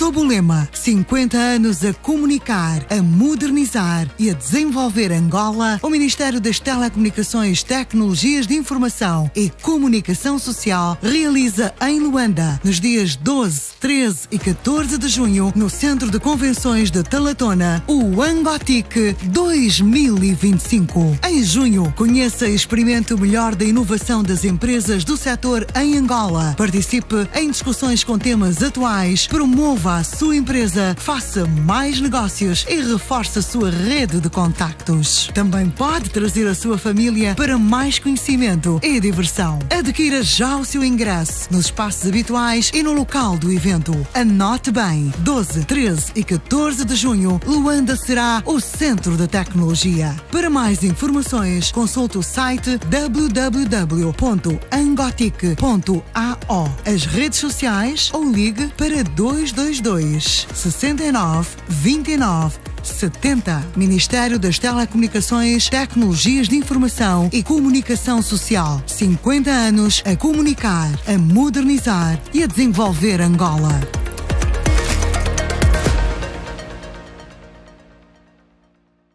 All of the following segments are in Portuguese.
Sob o lema 50 anos a comunicar, a modernizar e a desenvolver Angola, o Ministério das Telecomunicações, Tecnologias de Informação e Comunicação Social realiza em Luanda, nos dias 12, 13 e 14 de junho, no Centro de Convenções de Talatona, o Angotic 2025. Em junho, conheça e experimente o melhor da inovação das empresas do setor em Angola. Participe em discussões com temas atuais, promova a sua empresa, faça mais negócios e reforce a sua rede de contactos. Também pode trazer a sua família para mais conhecimento e diversão. Adquira já o seu ingresso nos espaços habituais e no local do evento. Anote bem, 12, 13 e 14 de junho, Luanda será o centro da tecnologia. Para mais informações, consulte o site www.angotic.ao, as redes sociais ou ligue para 222 69 29 70. Ministério das Telecomunicações, Tecnologias de Informação e Comunicação Social. 50 anos a comunicar, a modernizar e a desenvolver Angola.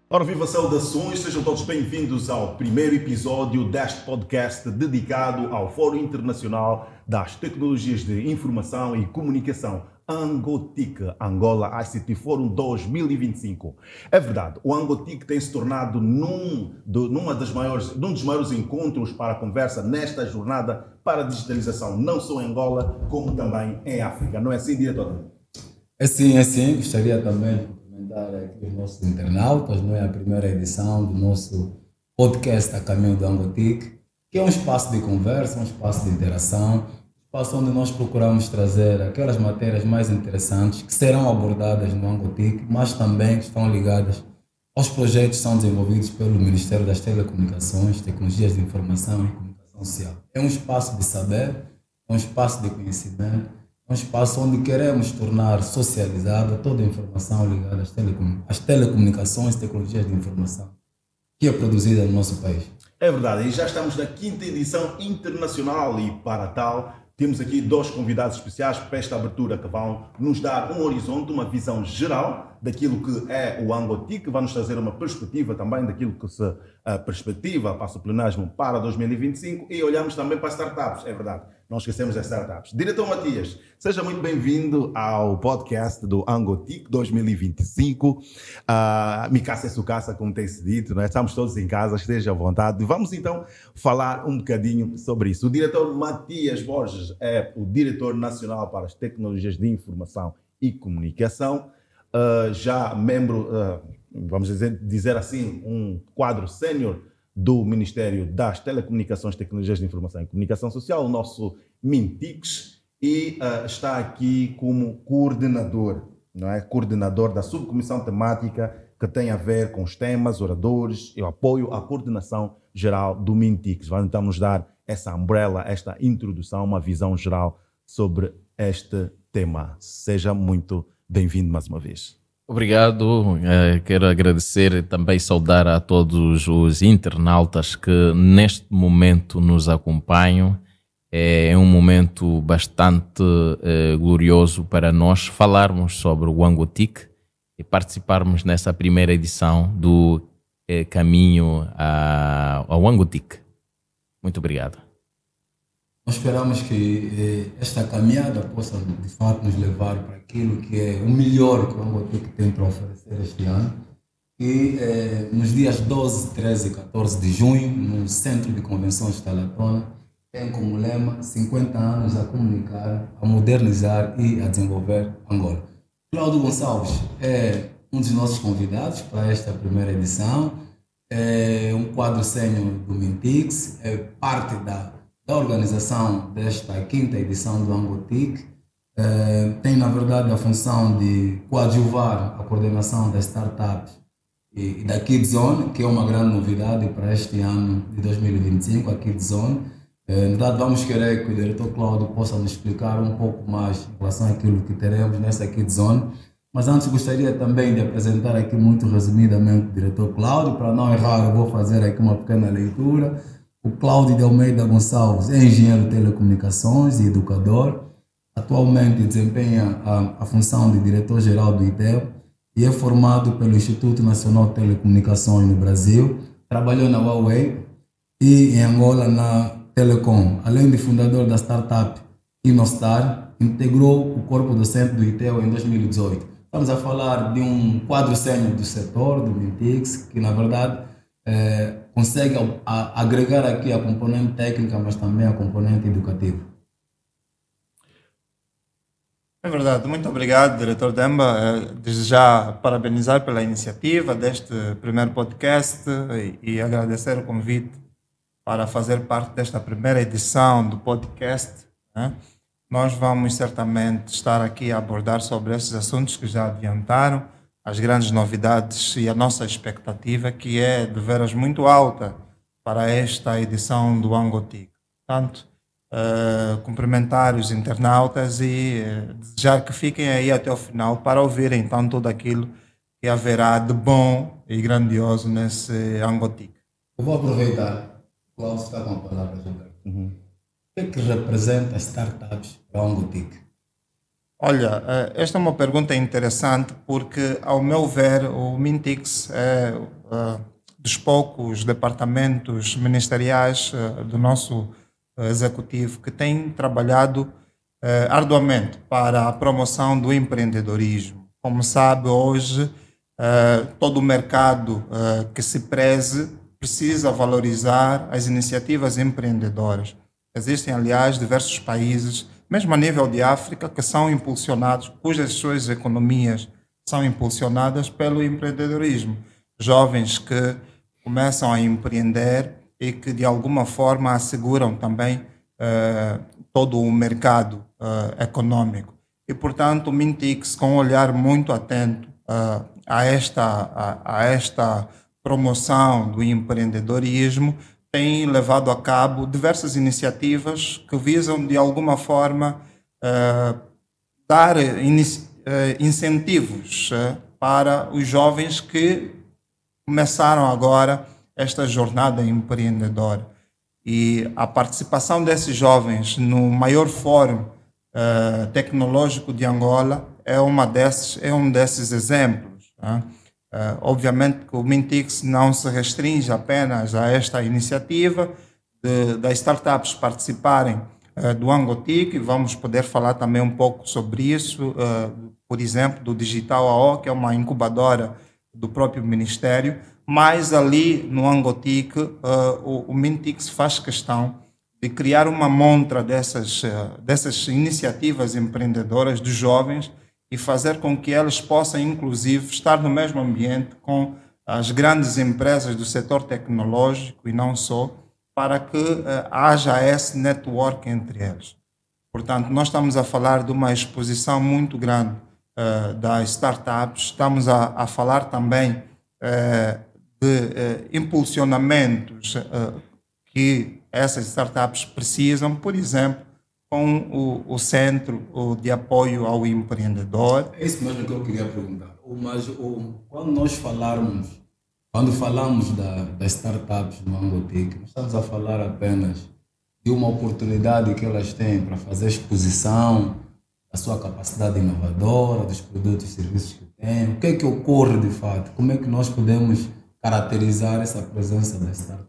Ora, viva, saudações, sejam todos bem-vindos ao primeiro episódio deste podcast dedicado ao Fórum Internacional das Tecnologias de Informação e Comunicação, Angotic, Angola ICT Forum 2025. É verdade, o Angotic tem se tornado num dos maiores encontros para a conversa nesta jornada para a digitalização, não só em Angola, como também em África. Não é assim, diretor? É sim. Gostaria também de cumprimentar aqui os nossos internautas. Não é a primeira edição do nosso podcast A Caminho do Angotic, que é um espaço de conversa, um espaço de interação, espaço onde nós procuramos trazer aquelas matérias mais interessantes que serão abordadas no Angotic, mas também que estão ligadas aos projetos que são desenvolvidos pelo Ministério das Telecomunicações, Tecnologias de Informação e Comunicação Social. É um espaço de saber, é um espaço de conhecimento, é um espaço onde queremos tornar socializada toda a informação ligada às telecomunicações, tecnologias de informação, que é produzida no nosso país. É verdade, e já estamos na 5ª edição internacional e para tal temos aqui dois convidados especiais para esta abertura que vão nos dar um horizonte, uma visão geral daquilo que é o Angotic, vai nos trazer uma perspectiva também daquilo que se perspectiva para o plenário para 2025 e olhamos também para startups, é verdade, não esquecemos das startups. Diretor Matias, seja muito bem-vindo ao podcast do Angotic 2025. Mi casa é sua casa, como tem-se dito, né? Estamos todos em casa, esteja à vontade. Vamos então falar um bocadinho sobre isso. O diretor Matias Borges é o diretor nacional para as tecnologias de informação e comunicação, já membro, vamos dizer assim, um quadro sénior do Ministério das Telecomunicações, Tecnologias de Informação e Comunicação Social, o nosso MINTICS, e está aqui como coordenador, não é? Coordenador da subcomissão temática que tem a ver com os temas, oradores e o apoio à coordenação geral do MINTICS. Vai então nos dar essa umbrella, esta introdução, uma visão geral sobre este tema. Seja muito bem-vindo mais uma vez. Obrigado, quero agradecer e também saudar a todos os internautas que neste momento nos acompanham. É um momento bastante glorioso para nós falarmos sobre o Angotic e participarmos nessa primeira edição do Caminho ao Angotic. Muito obrigado. Nós esperamos que esta caminhada possa, de fato, nos levar para aquilo que é o melhor que o Angotic tem para oferecer este ano. E nos dias 12, 13 e 14 de junho, no Centro de Convenções de Talatona, tem como lema 50 anos a comunicar, a modernizar e a desenvolver Angola. Cláudio Gonçalves é um dos nossos convidados para esta primeira edição. É um quadro sénior do MINTICS, é parte da organização desta 5ª edição do Angotic. Tem, na verdade, a função de coadjuvar a coordenação das startups e da Kids Zone, que é uma grande novidade para este ano de 2025, a Kids Zone. Na verdade, vamos querer que o diretor Cláudio possa nos explicar um pouco mais em relação àquilo que teremos nessa Kids Zone. Mas antes gostaria também de apresentar aqui muito resumidamente o diretor Cláudio. Para não errar, eu vou fazer aqui uma pequena leitura. O Cláudio de Almeida Gonçalves é engenheiro de telecomunicações e educador. atualmente desempenha a função de diretor-geral do ITEL e é formado pelo Instituto Nacional de Telecomunicações no Brasil. Trabalhou na Huawei e em Angola na Telecom. Além de fundador da startup Inostar, integrou o corpo docente do ITEL em 2018. Estamos a falar de um quadro sênior do setor, do Mintix, que na verdade consegue agregar aqui a componente técnica, mas também a componente educativa. É verdade, muito obrigado, diretor Demba. Desde já parabenizar pela iniciativa deste primeiro podcast e agradecer o convite para fazer parte desta primeira edição do podcast, né? Nós vamos certamente estar aqui a abordar sobre esses assuntos que já adiantaram, as grandes novidades e a nossa expectativa, que é de veras muito alta para esta edição do Angotic. Portanto, cumprimentar os internautas e desejar que fiquem aí até o final para ouvirem então tudo aquilo que haverá de bom e grandioso nesse Angotic. Eu vou aproveitar, o Cláudio está com a palavra, O que representa as startups para o Angotic? Olha, esta é uma pergunta interessante porque, ao meu ver, o Mintix é dos poucos departamentos ministeriais do nosso executivo que tem trabalhado arduamente para a promoção do empreendedorismo. Como sabe, hoje todo o mercado que se preze precisa valorizar as iniciativas empreendedoras. Existem, aliás, diversos países, mesmo a nível de África, que são impulsionados, cujas suas economias são impulsionadas pelo empreendedorismo. Jovens que começam a empreender e que, de alguma forma, asseguram também todo o mercado econômico. E, portanto, o Mintix, com um olhar muito atento a esta promoção do empreendedorismo, tem levado a cabo diversas iniciativas que visam, de alguma forma, dar incentivos para os jovens que começaram agora esta jornada empreendedora. E a participação desses jovens no maior fórum tecnológico de Angola é um desses exemplos, né? Obviamente que o Mintix não se restringe apenas a esta iniciativa das startups participarem do Angotic, vamos poder falar também um pouco sobre isso, por exemplo, do Digital AO, que é uma incubadora do próprio Ministério, mas ali no Angotic o Mintix faz questão de criar uma montra dessas iniciativas empreendedoras dos jovens e fazer com que elas possam, inclusive, estar no mesmo ambiente com as grandes empresas do setor tecnológico e não só, para que haja esse network entre eles. Portanto, nós estamos a falar de uma exposição muito grande das startups, estamos a falar também de impulsionamentos que essas startups precisam, por exemplo, com o Centro de Apoio ao Empreendedor. É isso mesmo que eu queria perguntar. Mas quando falamos das startups do Angotic, não estamos a falar apenas de uma oportunidade que elas têm para fazer exposição da sua capacidade inovadora, dos produtos e serviços que têm. O que é que ocorre de fato? Como é que nós podemos caracterizar essa presença das startups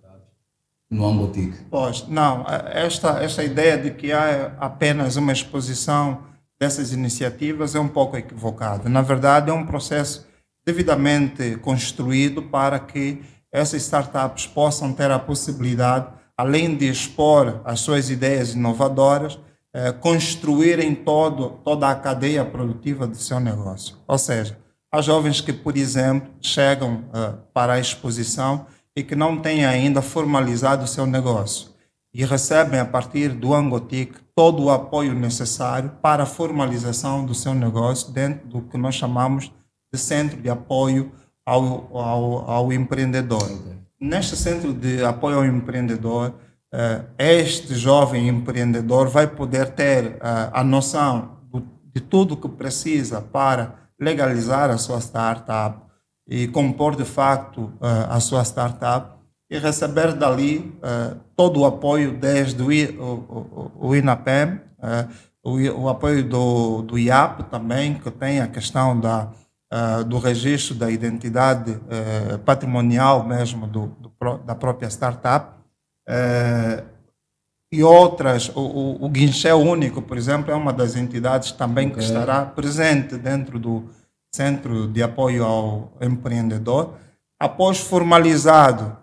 no Angotic? Pois, não, esta ideia de que há apenas uma exposição dessas iniciativas é um pouco equivocada. Na verdade, é um processo devidamente construído para que essas startups possam ter a possibilidade, além de expor as suas ideias inovadoras, construírem toda a cadeia produtiva do seu negócio. Ou seja, há jovens que, por exemplo, chegam para a exposição e que não têm ainda formalizado o seu negócio e recebem a partir do Angotic todo o apoio necessário para a formalização do seu negócio dentro do que nós chamamos de Centro de Apoio ao Empreendedor. Okay. Neste Centro de Apoio ao Empreendedor, este jovem empreendedor vai poder ter a noção de tudo o que precisa para legalizar a sua startup e compor de facto a sua startup e receber dali todo o apoio desde o INAPEM, o apoio do IAP também, que tem a questão do registro da identidade patrimonial mesmo da própria startup. E outras, o Guinchê Único, por exemplo, é uma das entidades também que estará presente dentro do Centro de Apoio ao Empreendedor. Após formalizado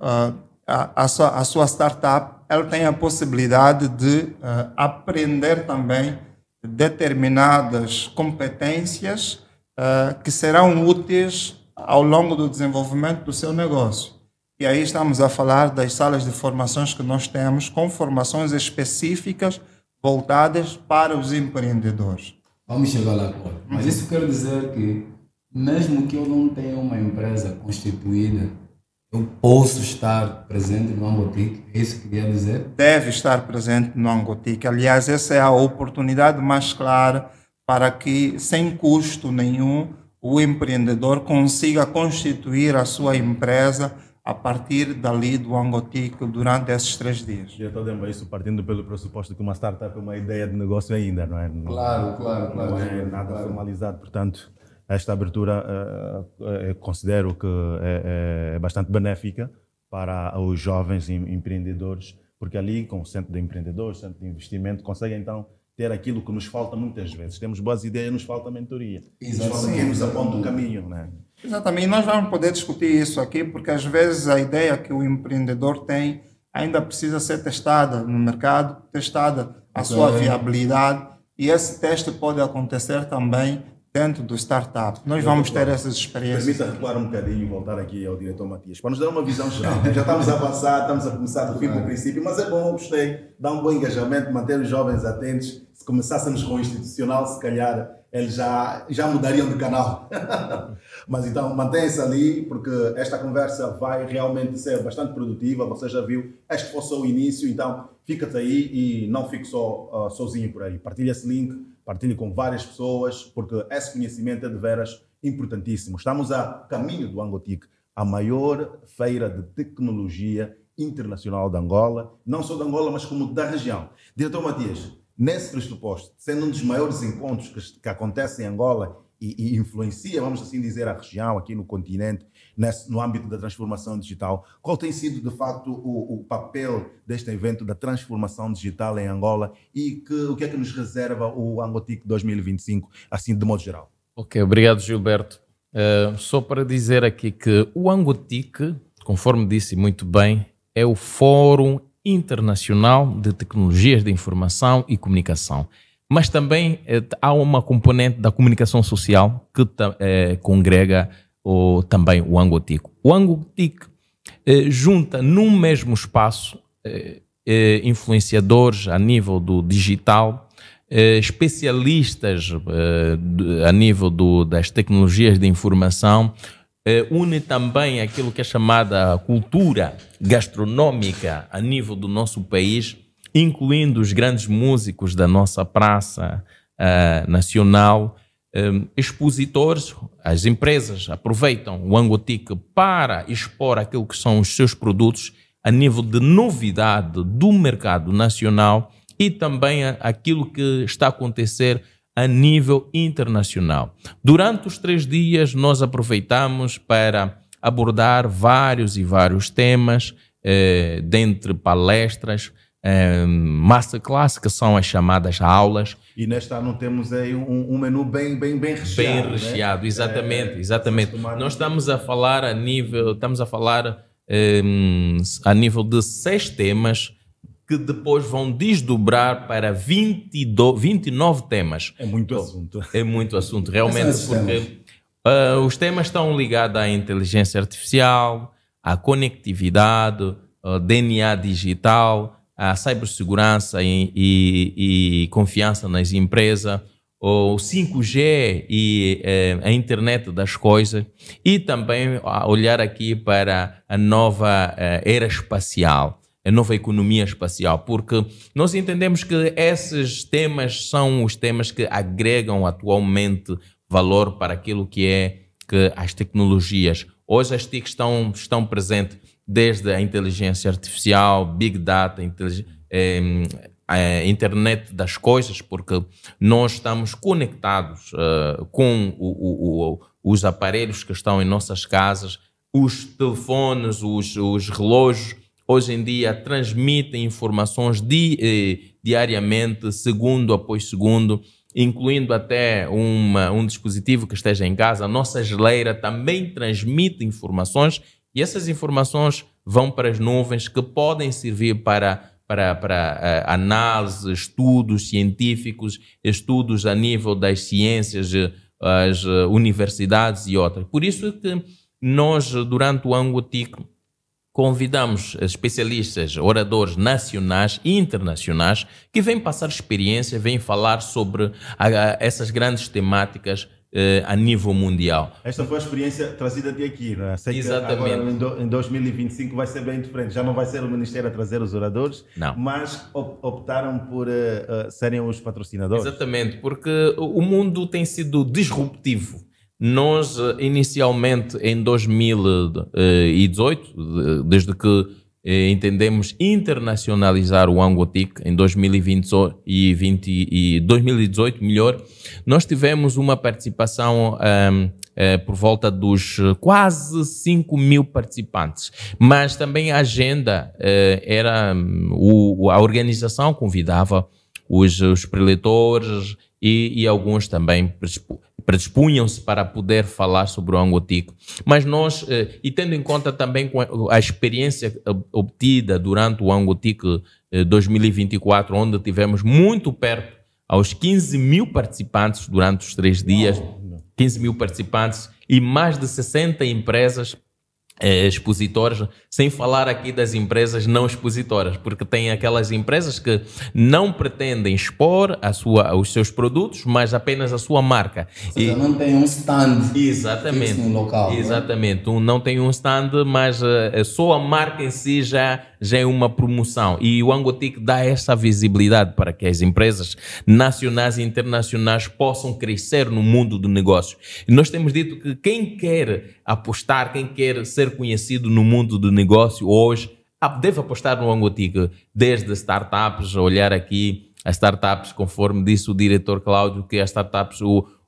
a sua startup, ela tem a possibilidade de aprender também determinadas competências que serão úteis ao longo do desenvolvimento do seu negócio. E aí estamos a falar das salas de formações que nós temos, com formações específicas voltadas para os empreendedores. Vamos chegar lá agora. Mas isso quer dizer que, mesmo que eu não tenha uma empresa constituída, eu posso estar presente no Angotic? É isso que quer dizer? Deve estar presente no Angotic. Aliás, essa é a oportunidade mais clara para que, sem custo nenhum, o empreendedor consiga constituir a sua empresa a partir dali do Angotic durante esses 3 dias. Diretor Demba, isso partindo pelo pressuposto que uma startup é uma ideia de negócio ainda, não é? Claro. Não é nada formalizado, portanto, esta abertura considero que é bastante benéfica para os jovens empreendedores, porque ali, com o Centro de Empreendedores, Centro de Investimento, conseguem então ter aquilo que nos falta muitas vezes. Temos boas ideias, nos falta mentoria. Nos falta quem nos aponta o caminho, não é? Exatamente, e nós vamos poder discutir isso aqui, porque às vezes a ideia que o empreendedor tem ainda precisa ser testada no mercado, testada a sua viabilidade, e esse teste pode acontecer também dentro do startup. Nós vamos ter essas experiências. Permita recuar um bocadinho e voltar aqui ao diretor Matias, para nos dar uma visão geral. Já estamos a avançar, estamos a começar do fim para o princípio, mas é bom, gostei, dá um bom engajamento, manter os jovens atentos. Se começássemos com o institucional, se calhar eles já mudariam de canal. Mas então, mantenha-se ali, porque esta conversa vai realmente ser bastante produtiva. Você já viu, este foi só o início, então fica-te aí e não fique só sozinho por aí. Partilhe esse link, partilhe com várias pessoas, porque esse conhecimento é de veras importantíssimo. Estamos a caminho do Angotic, a maior feira de tecnologia internacional de Angola, não só de Angola, mas como da região. Diretor Matias, nesse pressuposto, sendo um dos maiores encontros que acontecem em Angola e influencia, vamos assim dizer, a região, aqui no continente, no âmbito da transformação digital, qual tem sido, de facto, o papel deste evento da transformação digital em Angola e o que é que nos reserva o Angotic 2025, assim, de modo geral? Ok, obrigado, Gilberto. Só para dizer aqui que o Angotic, conforme disse muito bem, é o Fórum Internacional de Tecnologias de Informação e Comunicação. Mas também há uma componente da comunicação social que congrega também o Angotic. O Angotic junta num mesmo espaço influenciadores a nível do digital, especialistas a nível das tecnologias de informação, une também aquilo que é chamada cultura gastronômica a nível do nosso país, incluindo os grandes músicos da nossa praça nacional, expositores. As empresas aproveitam o Angotic para expor aquilo que são os seus produtos a nível de novidade do mercado nacional e também aquilo que está a acontecer a nível internacional. Durante os 3 dias, nós aproveitamos para abordar vários temas, dentre palestras, masterclass, que são as chamadas aulas. E neste ano temos aí um menu bem recheado. Bem recheado, né? Exatamente. Nós estamos a falar a nível de 6 temas, que depois vão desdobrar para 29 temas. É muito assunto. É muito assunto, realmente, porque os temas estão ligados à inteligência artificial, à conectividade, ao DNA digital, à cibersegurança e confiança nas empresas, o 5G e a internet das coisas, e também olhar aqui para a nova era espacial, a nova economia espacial, porque nós entendemos que esses temas são os temas que agregam atualmente valor para aquilo que as tecnologias. Hoje as TIC estão presentes desde a inteligência artificial, Big Data, a internet das coisas, porque nós estamos conectados com os aparelhos que estão em nossas casas, os telefones, os relógios, hoje em dia transmitem informações diariamente, segundo após segundo, incluindo até um dispositivo que esteja em casa. A nossa geleira também transmite informações e essas informações vão para as nuvens, que podem servir para análise, estudos científicos, estudos a nível das ciências, as universidades e outras. Por isso que nós, durante o Angotic, convidamos especialistas, oradores nacionais e internacionais que vêm passar experiência, vêm falar sobre essas grandes temáticas a nível mundial. Esta foi a experiência trazida de aqui, não é? Sei Exatamente. Que agora em 2025 vai ser bem diferente. Já não vai ser o Ministério a trazer os oradores, não, mas optaram por serem os patrocinadores. Exatamente, porque o mundo tem sido disruptivo. Nós, inicialmente, em 2018, desde que entendemos internacionalizar o Angotic, em 2018, melhor, nós tivemos uma participação por volta dos quase 5.000 participantes. Mas também a agenda era... a organização convidava os preletores e alguns também predispunham-se para poder falar sobre o Angotic. Mas nós, e tendo em conta também a experiência obtida durante o Angotic 2024, onde tivemos muito perto aos 15.000 participantes durante os 3 dias, 15.000 participantes e mais de 60 empresas expositoras, sem falar aqui das empresas não expositoras, porque tem aquelas empresas que não pretendem expor os seus produtos, mas apenas a sua marca. Ou seja, não tem um stand. Exatamente. No local. Exatamente. Não tem um stand, mas só a marca em si já é uma promoção. E o Angotic dá essa visibilidade para que as empresas nacionais e internacionais possam crescer no mundo do negócio. E nós temos dito que quem quer apostar, quem quer ser conhecido no mundo do negócio hoje, deve apostar no Angotic, desde startups, olhar aqui as startups, conforme disse o diretor Cláudio, que as startups,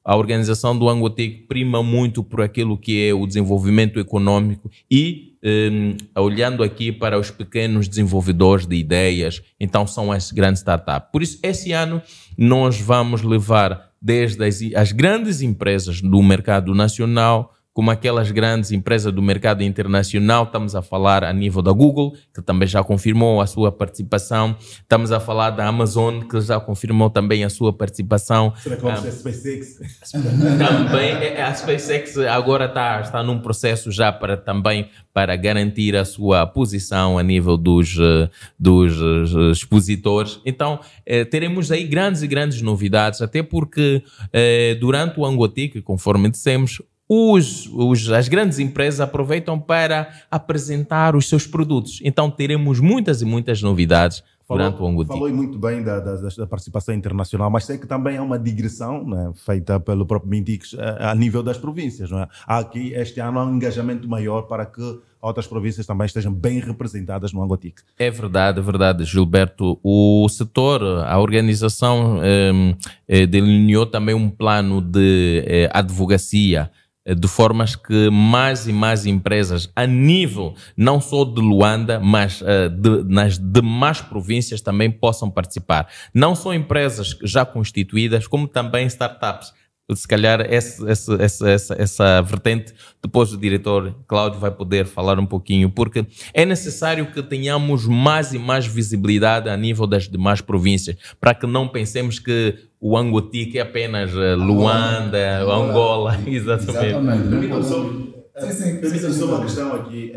a organização do Angotic prima muito por aquilo que é o desenvolvimento econômico e olhando aqui para os pequenos desenvolvedores de ideias, então são as grandes startups. Por isso, esse ano nós vamos levar desde as grandes empresas do mercado nacional, como aquelas grandes empresas do mercado internacional. Estamos a falar a nível da Google, que também já confirmou a sua participação. Estamos a falar da Amazon, que já confirmou também a sua participação. Será que vamos ter SpaceX? Também a SpaceX agora está num processo já para garantir a sua posição a nível dos expositores. Então, teremos aí grandes novidades, até porque durante o Angotic, conforme dissemos, as grandes empresas aproveitam para apresentar os seus produtos. Então teremos muitas novidades durante o Angotic. Falou muito bem da participação internacional, mas sei que também é uma digressão, né, feita pelo próprio Mintix a nível das províncias. Não é? Há aqui este ano um engajamento maior para que outras províncias também estejam bem representadas no Angotic. É verdade, Gilberto. O setor, a organização delineou também um plano de advocacia, de formas que mais e mais empresas a nível não só de Luanda, mas nas demais províncias também possam participar. Não só empresas já constituídas, como também startups. Se calhar essa vertente, depois o diretor Cláudio vai poder falar um pouquinho, porque é necessário que tenhamos mais e mais visibilidade a nível das demais províncias, para que não pensemos que o Angotic é apenas Luanda, Angola. Exatamente. Permita-me só uma questão aqui.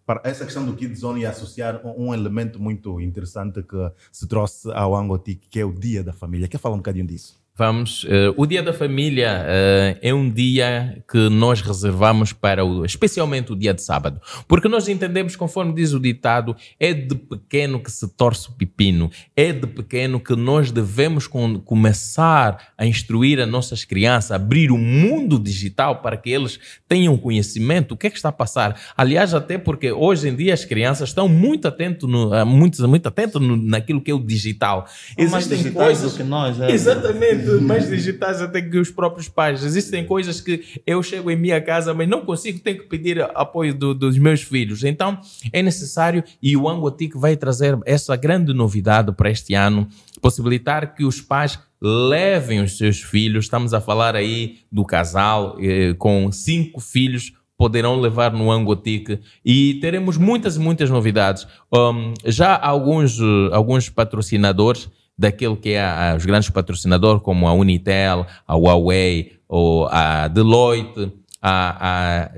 Para essa questão do Kid Zone e associar um elemento muito interessante que se trouxe ao Angotic, que é o Dia da Família. Quer falar um bocadinho disso? Vamos. O Dia da Família é um dia que nós reservamos para, especialmente o dia de sábado. Porque nós entendemos, conforme diz o ditado, é de pequeno que se torce o pepino. É de pequeno que nós devemos começar a instruir as nossas crianças, abrir o mundo digital para que eles tenham conhecimento. O que é que está a passar? Aliás, até porque hoje em dia as crianças estão muito atentas muito atento naquilo que é o digital. Existem coisas do que nós. Exatamente. Mais digitais até que os próprios pais. Existem coisas que eu chego em minha casa, mas não consigo, tenho que pedir apoio dos meus filhos. Então, é necessário, e o Angotic vai trazer essa grande novidade para este ano, possibilitar que os pais levem os seus filhos. Estamos a falar aí do casal com 5 filhos, poderão levar no Angotic e teremos muitas novidades. Já alguns patrocinadores daquilo que é os grandes patrocinadores, como a Unitel, a Huawei, ou a Deloitte, a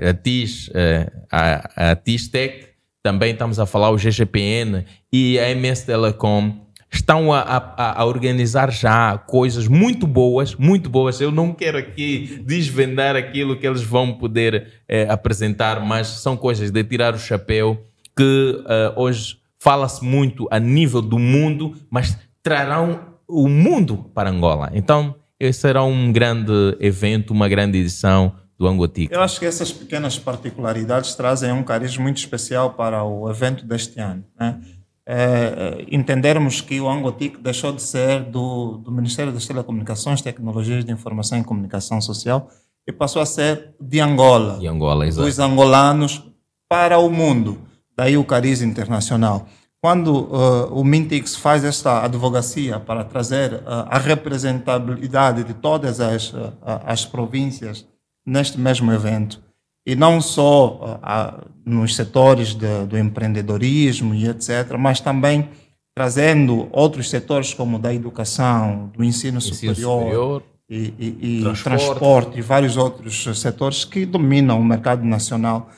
TIS-Tech, também estamos a falar o GGPN e a MS Telecom, estão a organizar já coisas muito boas. Eu não quero aqui desvendar aquilo que eles vão poder apresentar, mas são coisas de tirar o chapéu, que hoje fala-se muito a nível do mundo, mas trarão o mundo para Angola. Então, esse será um grande evento, uma grande edição do Angotic. Eu acho que essas pequenas particularidades trazem um carisma muito especial para o evento deste ano, né? Entendermos que o Angotic deixou de ser do Ministério das Telecomunicações, Tecnologias de Informação e Comunicação Social e passou a ser de Angola. De Angola, exato. Dos angolanos para o mundo. Daí o cariz internacional. Quando o Mintix faz esta advocacia para trazer a representabilidade de todas as províncias neste mesmo evento, e não só nos setores do empreendedorismo e etc., mas também trazendo outros setores como da educação, do ensino superior e transporte e vários outros setores que dominam o mercado nacional,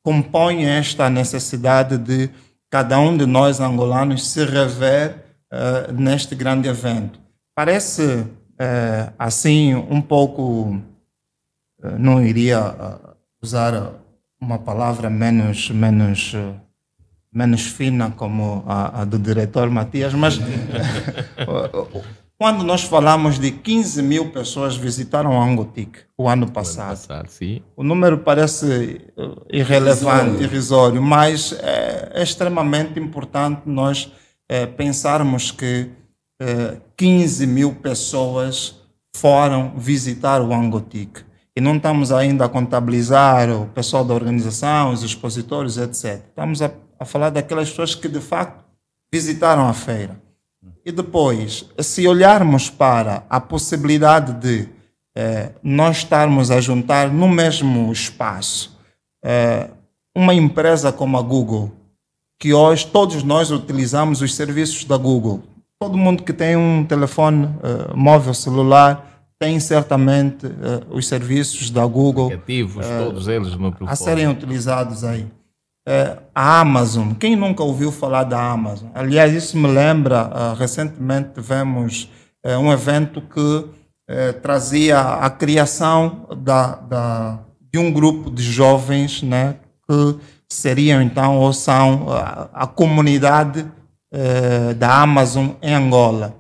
compõe esta necessidade de cada um de nós angolanos se rever neste grande evento. Parece assim um pouco, não iria usar uma palavra menos fina como a do diretor Matias, mas quando nós falamos de 15 mil pessoas visitaram o Angotic o ano passado, sim. O número parece irrelevante, irrisório, mas é extremamente importante nós pensarmos que 15 mil pessoas foram visitar o Angotic. E não estamos ainda a contabilizar o pessoal da organização, os expositores, etc. Estamos a falar daquelas pessoas que, de facto, visitaram a feira. E depois, se olharmos para a possibilidade de nós estarmos a juntar no mesmo espaço uma empresa como a Google, que hoje todos nós utilizamos os serviços da Google. Todo mundo que tem um telefone móvel celular tem certamente os serviços da Google. Aplicativos, todos eles no telefone. A serem utilizados aí. A Amazon, quem nunca ouviu falar da Amazon? Aliás, isso me lembra, recentemente tivemos um evento que trazia a criação de um grupo de jovens, né, que seriam então, ou são a comunidade da Amazon em Angola.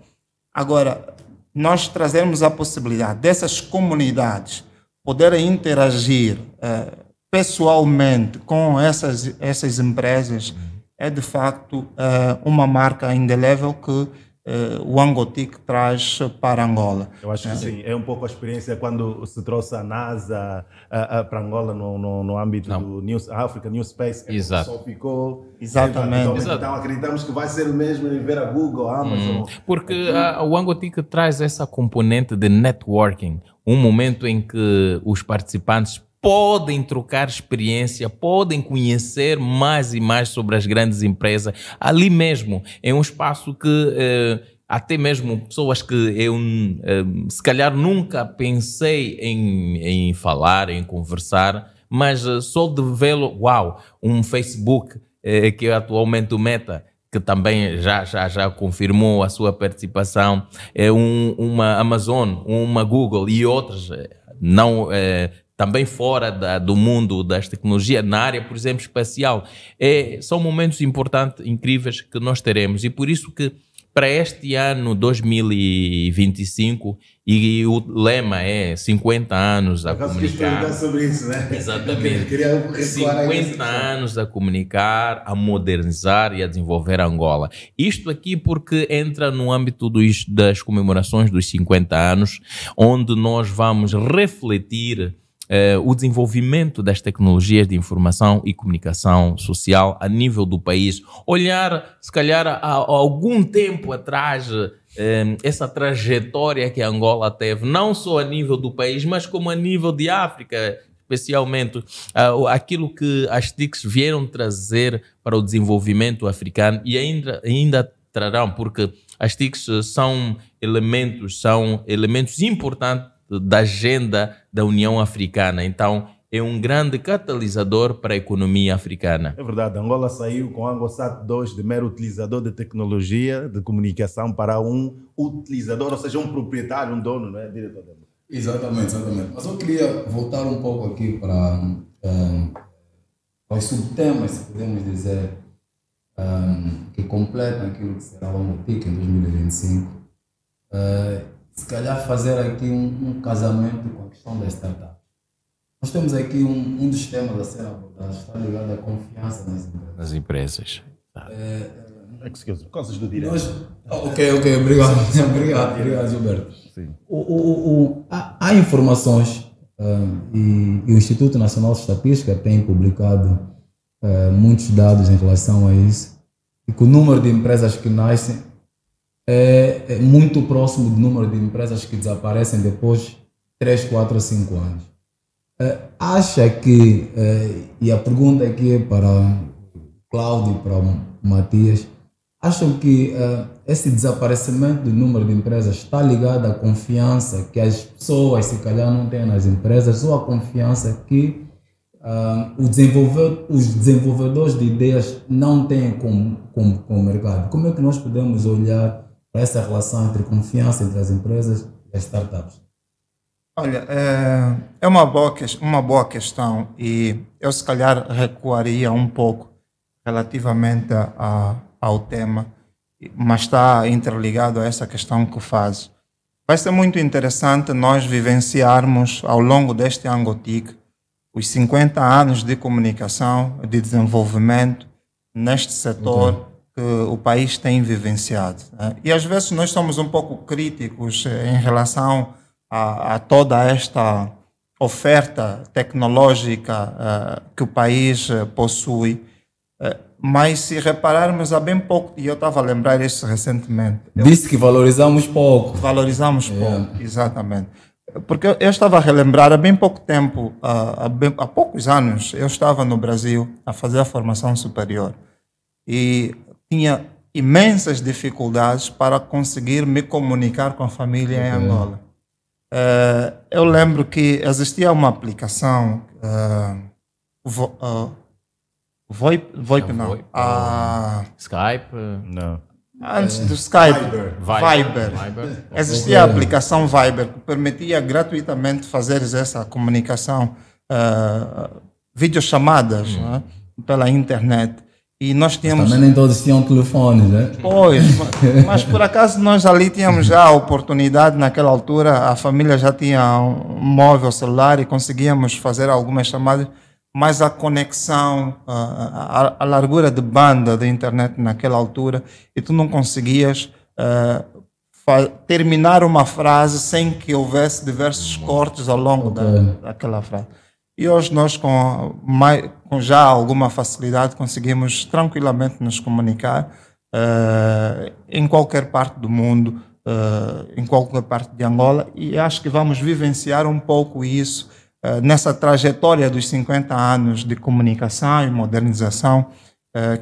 Agora, nós trazemos a possibilidade dessas comunidades poderem interagir pessoalmente com essas empresas, é de facto uma marca indelével que o Angotic traz para Angola. Eu acho que sim, é um pouco a experiência quando se trouxe a NASA para Angola no âmbito do Africa New Space. Exato. Só ficou... Exatamente. Então acreditamos que vai ser o mesmo em ver a Google, a Amazon. Porque o Angotic traz essa componente de networking, um momento em que os participantes podem trocar experiência, podem conhecer mais e mais sobre as grandes empresas. Ali mesmo, é um espaço que até mesmo pessoas que eu se calhar nunca pensei em falar, em conversar, mas só de vê-lo, um Facebook, que é atualmente o Meta, que também já confirmou a sua participação, uma Amazon, uma Google e outras, não, também fora do mundo das tecnologias, na área, por exemplo, espacial. São momentos importantes, incríveis que nós teremos, e por isso que para este ano 2025, e o lema é 50 anos a comunicar. Sobre isso, né? Exatamente. 50 anos a comunicar, a modernizar e a desenvolver Angola. Isto aqui porque entra no âmbito das comemorações dos 50 anos, onde nós vamos refletir o desenvolvimento das tecnologias de informação e comunicação social a nível do país. Olhar, se calhar, há algum tempo atrás, essa trajetória que a Angola teve, não só a nível do país, mas como a nível de África, especialmente aquilo que as TICs vieram trazer para o desenvolvimento africano e ainda trarão, porque as TICs são elementos importantes da agenda da União Africana. Então, é um grande catalisador para a economia africana. É verdade, Angola saiu com o ANGOSAT 2 de mero utilizador de tecnologia, de comunicação, para um utilizador, ou seja, um proprietário, um dono, não é, diretor? Exatamente. Mas eu queria voltar um pouco aqui para os subtemas, se podemos dizer, que completam aquilo que será o ANGOTIC em 2025. Se calhar fazer aqui um casamento com a questão da startup. Nós temos aqui um dos temas a ser abordado, está ligado à confiança nas empresas. Excuse, coisas do direito. Ok, obrigado, Gilberto. Sim. Há informações e o Instituto Nacional de Estatística tem publicado muitos dados em relação a isso, e que o número de empresas que nascem é muito próximo do número de empresas que desaparecem depois de 3, 4 ou 5 anos. Acha que, e a pergunta aqui é para o Cláudio e para o Matias, acham que esse desaparecimento do número de empresas está ligado à confiança que as pessoas, se calhar, não têm nas empresas, ou à confiança que os desenvolvedores de ideias não têm com o mercado? Como é que nós podemos olhar para essa relação entre confiança entre as empresas e as startups? Olha, é uma boa questão, e eu se calhar recuaria um pouco relativamente ao tema, mas está interligado a essa questão que faz. Vai ser muito interessante nós vivenciarmos ao longo deste ANGOTIC os 50 anos de comunicação, de desenvolvimento neste setor que o país tem vivenciado. E às vezes nós somos um pouco críticos em relação a toda esta oferta tecnológica que o país possui, mas se repararmos há bem pouco, e eu estava a lembrar isso recentemente. Disse que valorizamos pouco. Valorizamos pouco, exatamente. Porque eu estava a relembrar, há bem pouco tempo, há poucos anos, eu estava no Brasil a fazer a formação superior e tinha imensas dificuldades para conseguir me comunicar com a família em Angola. Eu lembro que existia uma aplicação, VoIP não. Skype? Não. Antes do Skype, Viber. Existia a aplicação Viber que permitia gratuitamente fazer essa comunicação, videochamadas, né, pela internet. E nós tínhamos... Também nem todos tinham telefones, né? Pois, mas por acaso nós ali tínhamos já a oportunidade, naquela altura, a família já tinha um móvel celular e conseguíamos fazer algumas chamadas, mas a conexão, a largura de banda da internet naquela altura, e tu não conseguias terminar uma frase sem que houvesse diversos cortes ao longo daquela frase. E hoje nós, com já alguma facilidade, conseguimos tranquilamente nos comunicar em qualquer parte do mundo, em qualquer parte de Angola, e acho que vamos vivenciar um pouco isso nessa trajetória dos 50 anos de comunicação e modernização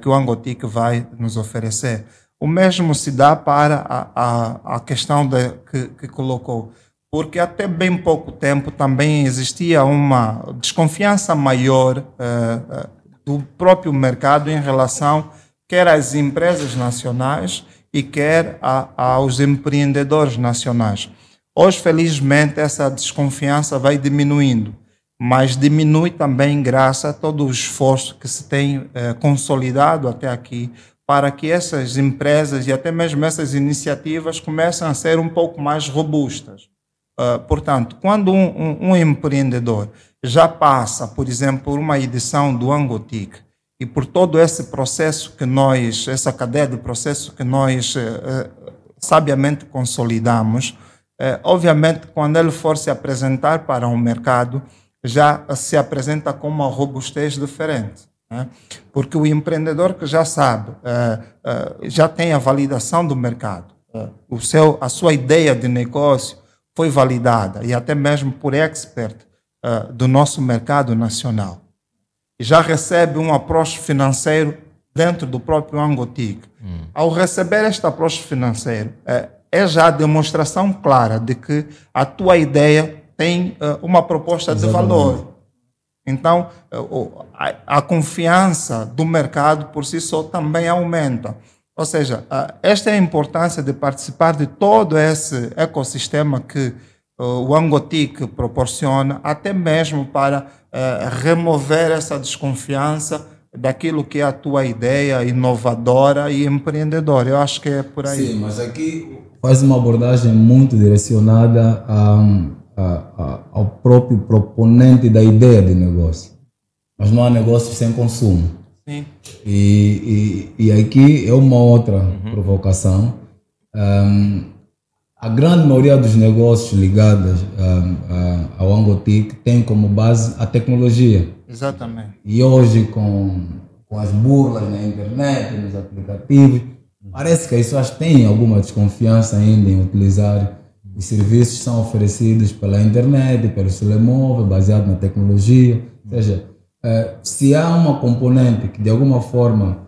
que o ANGOTIC vai nos oferecer. O mesmo se dá para a questão que colocou, porque até bem pouco tempo também existia uma desconfiança maior do próprio mercado em relação quer às empresas nacionais e quer aos empreendedores nacionais. Hoje, felizmente, essa desconfiança vai diminuindo, mas diminui também graças a todo o esforço que se tem consolidado até aqui para que essas empresas e até mesmo essas iniciativas comecem a ser um pouco mais robustas. Portanto, quando um empreendedor já passa, por exemplo, por uma edição do Angotic e por todo esse processo que nós, essa cadeia de processo que nós sabiamente consolidamos, obviamente, quando ele for se apresentar para um mercado, já se apresenta com uma robustez diferente, né? Porque o empreendedor que já sabe, já tem a validação do mercado, a sua ideia de negócio foi validada e até mesmo por expert do nosso mercado nacional. E já recebe um approach financeiro dentro do próprio Angotic. Ao receber este approach financeiro, é já a demonstração clara de que a tua ideia tem uma proposta de valor. Então, a confiança do mercado por si só também aumenta. Ou seja, esta é a importância de participar de todo esse ecossistema que o Angotic proporciona, até mesmo para remover essa desconfiança daquilo que é a tua ideia inovadora e empreendedora. Eu acho que é por aí. Sim, mas aqui faz uma abordagem muito direcionada ao próprio proponente da ideia de negócio. Mas não há negócio sem consumo. Sim. E aqui é uma outra provocação. A grande maioria dos negócios ligados ao Angotic tem como base a tecnologia. Exatamente. E hoje, com as burlas na internet, nos aplicativos, parece que as pessoas têm alguma desconfiança ainda em utilizar os serviços que são oferecidos pela internet, pelo telemóvel, baseado na tecnologia. Ou seja, se há uma componente que de alguma forma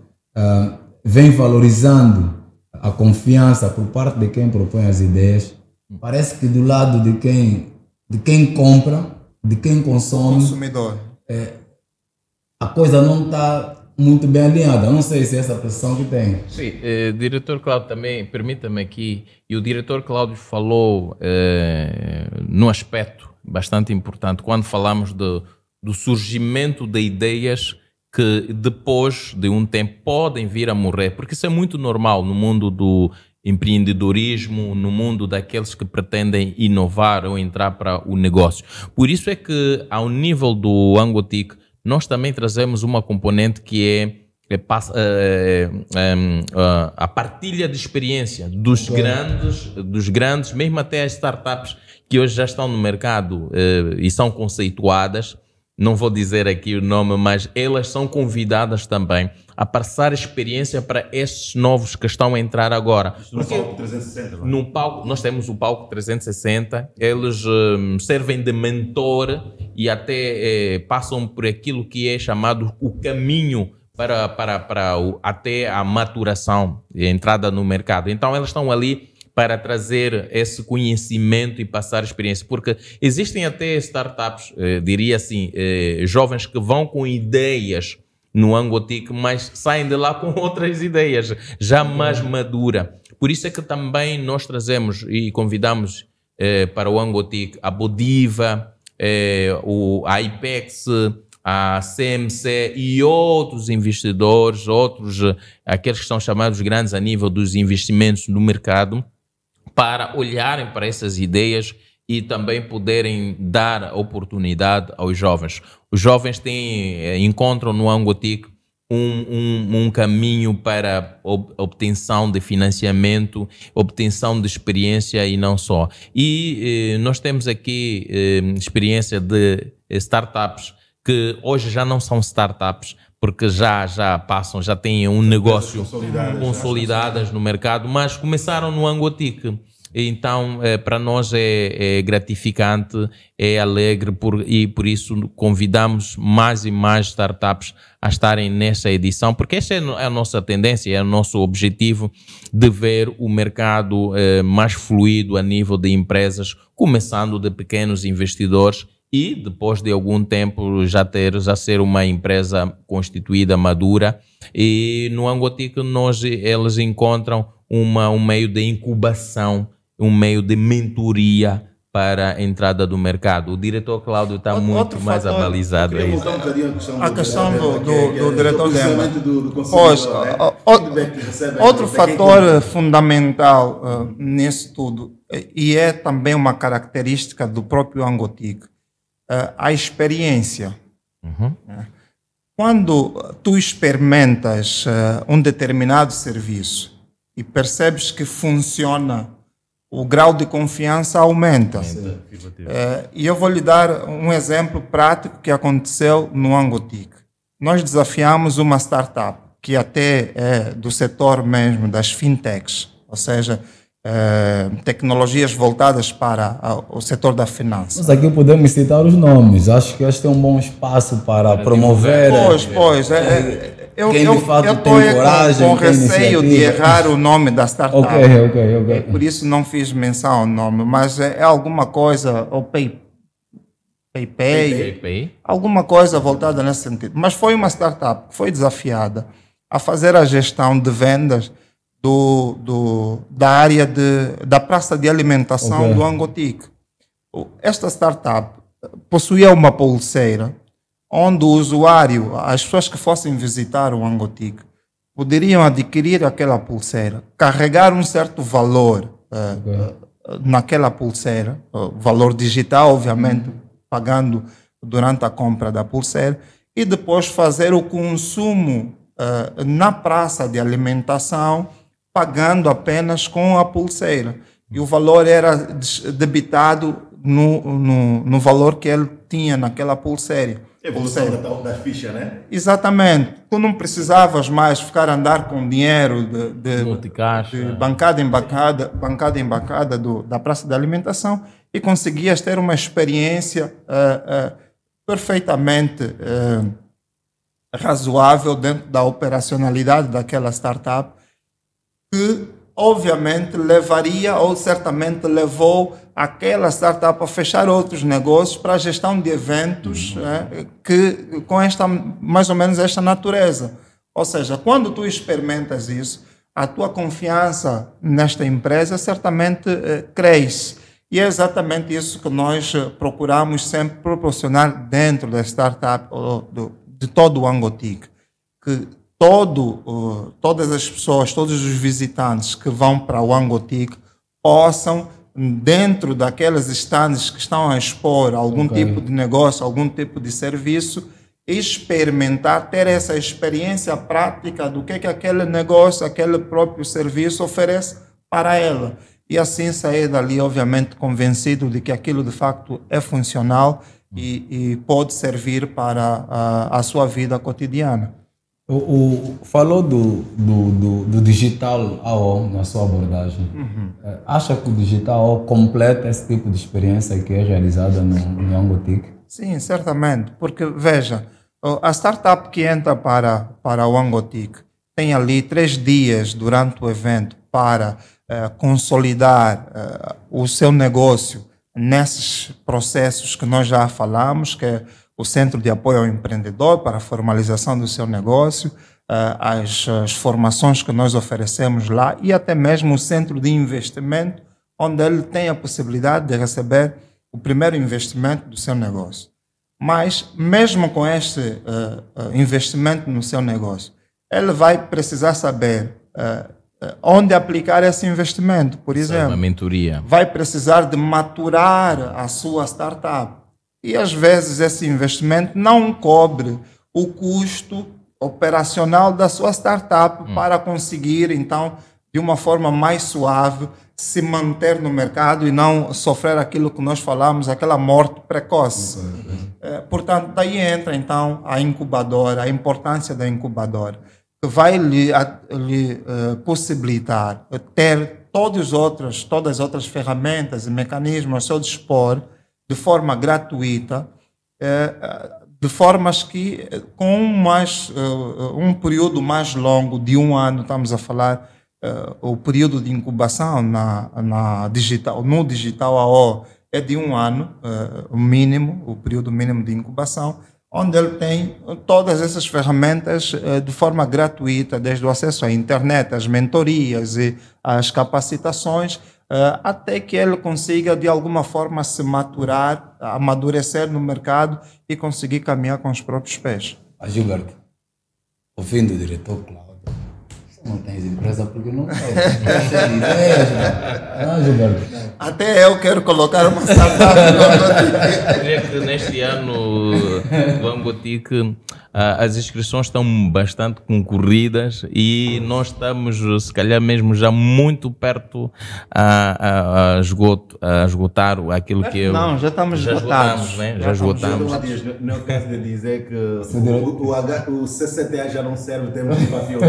vem valorizando a confiança por parte de quem propõe as ideias, parece que do lado de quem compra, de quem consome, consumidor, a coisa não está muito bem alinhada. Não sei se é essa pressão que tem. Sim, diretor Cláudio também, permita-me aqui, e o diretor Cláudio falou num aspecto bastante importante, quando falamos do surgimento de ideias que depois de um tempo podem vir a morrer, porque isso é muito normal no mundo do empreendedorismo, no mundo daqueles que pretendem inovar ou entrar para o negócio. Por isso é que, ao nível do Angotic, nós também trazemos uma componente que é a partilha de experiência dos grandes, mesmo até as startups que hoje já estão no mercado e são conceituadas. Não vou dizer aqui o nome, mas elas são convidadas também a passar experiência para esses novos que estão a entrar agora. No palco 360, não é? No palco, nós temos o palco 360, eles servem de mentor e até passam por aquilo que é chamado o caminho até a maturação e a entrada no mercado. Então elas estão ali para trazer esse conhecimento e passar experiência, porque existem até startups, diria assim, jovens que vão com ideias no Angotic, mas saem de lá com outras ideias, já mais madura. Por isso é que também nós trazemos e convidamos para o Angotic a Bodiva, a IPEX, a CMC e outros investidores, aqueles que são chamados grandes a nível dos investimentos no mercado, para olharem para essas ideias e também poderem dar oportunidade aos jovens. Os jovens encontram no Angotic um caminho para obtenção de financiamento, obtenção de experiência e não só. E nós temos aqui experiência de startups que hoje já não são startups, porque já passam, já têm um negócio consolidadas no mercado, mas começaram no Angotic. Então, para nós é gratificante, é alegre e por isso convidamos mais e mais startups a estarem nessa edição, porque essa é a nossa tendência, é o nosso objetivo de ver o mercado mais fluido a nível de empresas, começando de pequenos investidores e depois de algum tempo já ser uma empresa constituída, madura. E no Angotic eles encontram um meio de incubação, um meio de mentoria para a entrada do mercado. O diretor Cláudio está muito mais abalizado aí. A questão do diretor Demba. Pois, outro fator fundamental nisso tudo, e é também uma característica do próprio Angotic, a experiência. Quando tu experimentas um determinado serviço e percebes que funciona, o grau de confiança aumenta. E eu vou lhe dar um exemplo prático que aconteceu no Angotic. Nós desafiamos uma startup que até é do setor mesmo das fintechs, ou seja, tecnologias voltadas para o setor da finança. Mas aqui podemos citar os nomes. Acho que este é um bom espaço para promover. Pois. Eu estou coragem, com receio de errar o nome da startup. Ok. Por isso não fiz menção ao nome, mas é alguma coisa, ou PayPay, alguma coisa voltada nesse sentido. Mas foi uma startup que foi desafiada a fazer a gestão de vendas da área da praça de alimentação do Angotic. Esta startup possuía uma pulseira onde o usuário, as pessoas que fossem visitar o Angotic, poderiam adquirir aquela pulseira, carregar um certo valor naquela pulseira, valor digital, obviamente, pagando durante a compra da pulseira, e depois fazer o consumo na praça de alimentação, pagando apenas com a pulseira. E o valor era debitado no valor que ele tinha naquela pulseira. Evolução da ficha, né? Exatamente. Tu não precisavas mais ficar a andar com dinheiro de bancada em bancada da praça de alimentação e conseguias ter uma experiência perfeitamente razoável dentro da operacionalidade daquela startup, que obviamente levaria, ou certamente levou, aquela startup a fechar outros negócios para a gestão de eventos que com mais ou menos esta natureza. Ou seja, quando tu experimentas isso, a tua confiança nesta empresa certamente cresce. E é exatamente isso que nós procuramos sempre proporcionar dentro da startup, de todo o Angotic, que todas as pessoas, todos os visitantes que vão para o Angotic possam, dentro daquelas estandes que estão a expor algum tipo de negócio, algum tipo de serviço, experimentar, ter essa experiência prática do que aquele negócio, aquele próprio serviço oferece para ela. E assim sair dali, obviamente, convencido de que aquilo de facto é funcional e pode servir para a sua vida cotidiana. Falou do digital AO na sua abordagem. Acha que o digital AO completa esse tipo de experiência que é realizada no Angotic? Sim, certamente, porque veja, a startup que entra para o Angotic tem ali 3 dias durante o evento para consolidar o seu negócio nesses processos que nós já falamos, que é o Centro de Apoio ao Empreendedor para a formalização do seu negócio, as formações que nós oferecemos lá e até mesmo o Centro de Investimento, onde ele tem a possibilidade de receber o primeiro investimento do seu negócio. Mas, mesmo com este investimento no seu negócio, ele vai precisar saber onde aplicar esse investimento. Por exemplo, uma mentoria. Vai precisar de maturar a sua startup. E, às vezes, esse investimento não cobre o custo operacional da sua startup para conseguir, então, de uma forma mais suave, se manter no mercado e não sofrer aquilo que nós falamos, aquela morte precoce. Portanto, daí entra, então, a incubadora, a importância da incubadora, que vai lhe possibilitar ter todas as outras ferramentas e mecanismos ao seu dispor, de forma gratuita, de formas que, com um período mais longo, de 1 ano, estamos a falar, o período de incubação no digital AO é de 1 ano, o mínimo, o período mínimo de incubação, onde ele tem todas essas ferramentas de forma gratuita, desde o acesso à internet, as mentorias e as capacitações, até que ele consiga, de alguma forma, se maturar, amadurecer no mercado e conseguir caminhar com os próprios pés. Gilberto, ouvindo o diretor Cláudio, não tens empresa porque não tens ideias, não, Gilberto? Até eu quero colocar uma startup no Angotique. Eu diria que neste ano do Angotique as inscrições estão bastante concorridas e nós estamos, se calhar mesmo já muito perto a esgotar aquilo que eu... Não, já estamos esgotados. Né? Já esgotamos. Não quero de dizer que o CCTA já não serve, temos de ir para a fila.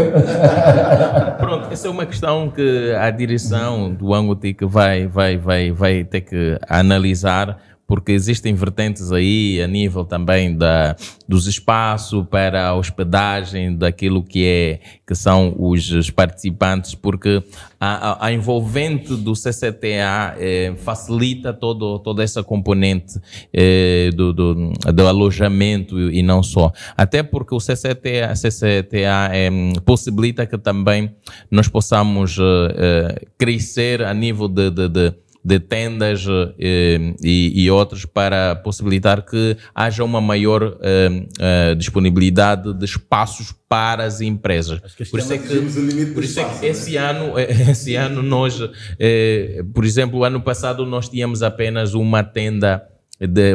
Pronto, essa é uma questão que a direção do Angotique vai ter que analisar, porque existem vertentes aí a nível também dos espaços para a hospedagem daquilo que são os participantes, porque a envolvente do CCTA facilita toda essa componente do alojamento e não só. Até porque o CCTA possibilita que também nós possamos crescer a nível de tendas e outros para possibilitar que haja uma maior disponibilidade de espaços para as empresas. Por isso é que esse ano nós, por exemplo, o ano passado nós tínhamos apenas uma tenda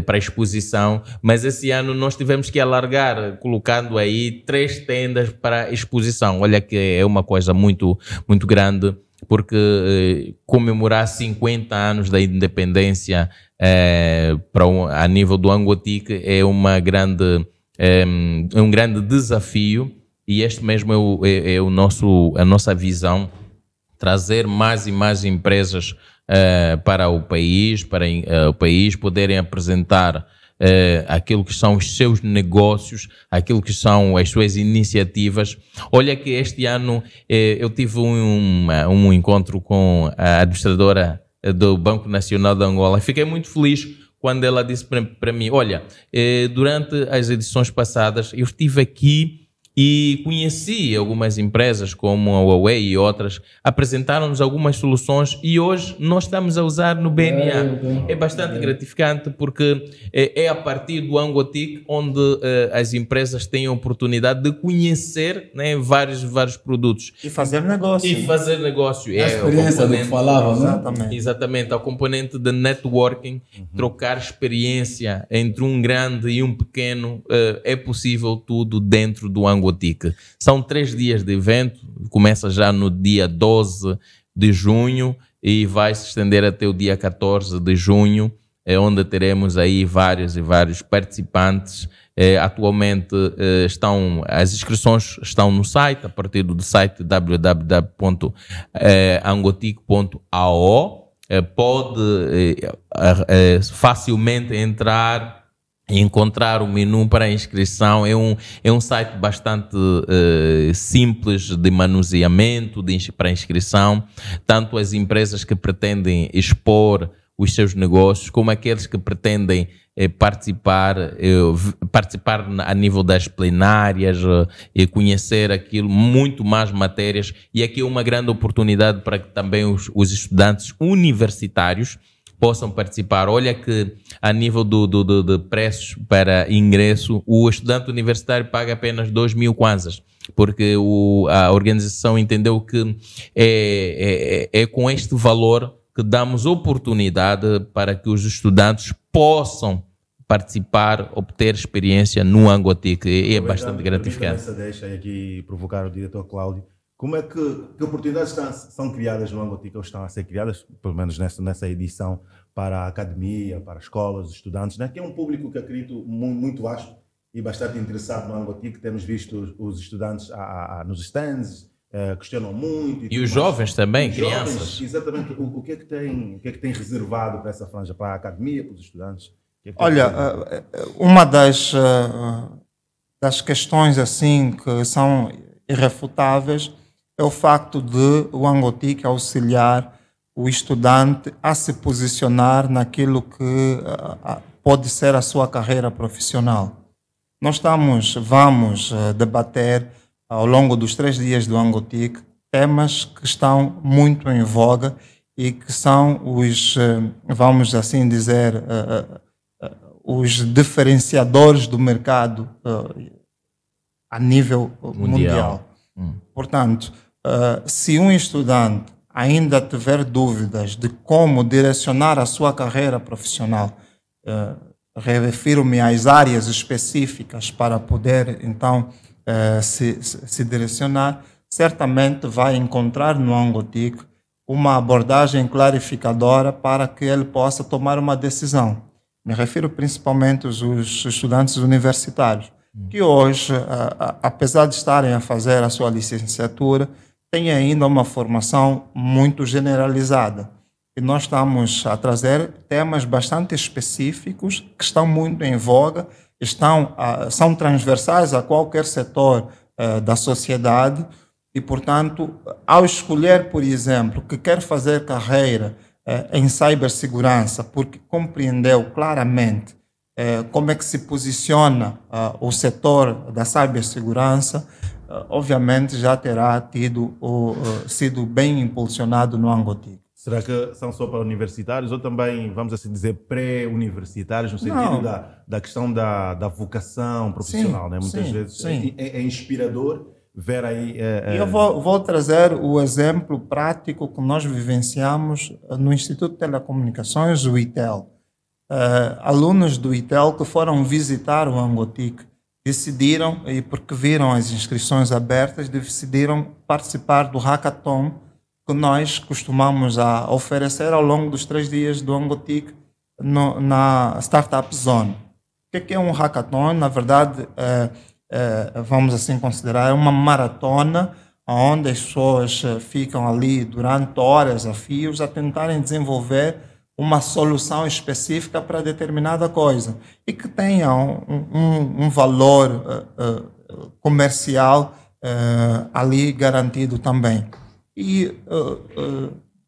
para exposição, mas esse ano nós tivemos que alargar, colocando aí 3 tendas para exposição. Olha que é uma coisa muito, muito grande, porque comemorar 50 anos da independência a nível do Angotique é um grande desafio, e este mesmo é a nossa visão, trazer mais e mais empresas para o país, o país poderem apresentar aquilo que são os seus negócios, aquilo que são as suas iniciativas. Olha que este ano eu tive um encontro com a administradora do Banco Nacional de Angola e fiquei muito feliz quando ela disse para mim, olha, durante as edições passadas eu estive aqui e conheci algumas empresas como a Huawei e outras, apresentaram-nos algumas soluções e hoje nós estamos a usar no BNA. É bastante gratificante, porque é a partir do Angotique onde as empresas têm a oportunidade de conhecer, né, vários produtos. E fazer negócio. A experiência do que falava, exatamente. Exatamente, a componente de networking, trocar experiência entre um grande e um pequeno, é possível tudo dentro do Angotique. São 3 dias de evento, começa já no dia 12 de junho e vai se estender até o dia 14 de junho, onde teremos aí vários participantes. Atualmente as inscrições estão no site, a partir do site www.angotique.ao. Pode facilmente entrar e encontrar o menu para a inscrição. É um site bastante simples de manuseamento para inscrição, tanto as empresas que pretendem expor os seus negócios, como aqueles que pretendem participar a nível das plenárias e conhecer aquilo, muito mais matérias. E aqui é uma grande oportunidade para que também os estudantes universitários possam participar. Olha que a nível de preços para ingresso, o estudante universitário paga apenas 2.000 kwanzas, porque a organização entendeu que é com este valor que damos oportunidade para que os estudantes possam participar, obter experiência no Angotique, e é bastante gratificante. Deixa aqui provocar o diretor Cláudio. Como é que oportunidades são criadas no Angotique, ou estão a ser criadas, pelo menos nessa edição, para a academia, para escolas, estudantes, né? Que é um público que acredito muito vasto e bastante interessado no Angotique. Temos visto os estudantes nos stands, questionam muito. E os jovens também, crianças. Exatamente. O que é que tem reservado para essa franja, para a academia, para os estudantes? Olha, uma das questões assim que são irrefutáveis é o facto de o Angotique auxiliar o estudante a se posicionar naquilo que pode ser a sua carreira profissional. Nós vamos debater ao longo dos 3 dias do Angotic temas que estão muito em voga e que são os, vamos assim dizer, os diferenciadores do mercado a nível mundial. Portanto, se um estudante ainda tiver dúvidas de como direcionar a sua carreira profissional, refiro-me às áreas específicas para poder, então, se direcionar, certamente vai encontrar no Angotic uma abordagem clarificadora para que ele possa tomar uma decisão. Me refiro principalmente aos estudantes universitários, que hoje, apesar de estarem a fazer a sua licenciatura, têm ainda uma formação muito generalizada. E nós estamos a trazer temas bastante específicos que estão muito em voga, são transversais a qualquer setor da sociedade e, portanto, ao escolher, por exemplo, que quer fazer carreira em cibersegurança, porque compreendeu claramente como é que se posiciona o setor da cibersegurança, obviamente já terá sido bem impulsionado no Angotic. Será que são só para universitários ou também, vamos assim dizer, pré-universitários, no sentido da questão da vocação profissional? Sim, né? Muitas vezes é inspirador ver aí... Eu vou trazer o exemplo prático que nós vivenciamos no Instituto de Telecomunicações, o ITEL. Alunos do ITEL que foram visitar o Angotic decidiram, e porque viram as inscrições abertas, decidiram participar do hackathon que nós costumamos a oferecer ao longo dos 3 dias do Angotic na Startup Zone. O que é um hackathon? Na verdade, vamos assim considerar uma maratona onde as pessoas ficam ali durante horas a fios a tentarem desenvolver uma solução específica para determinada coisa e que tenha um valor comercial ali garantido também. E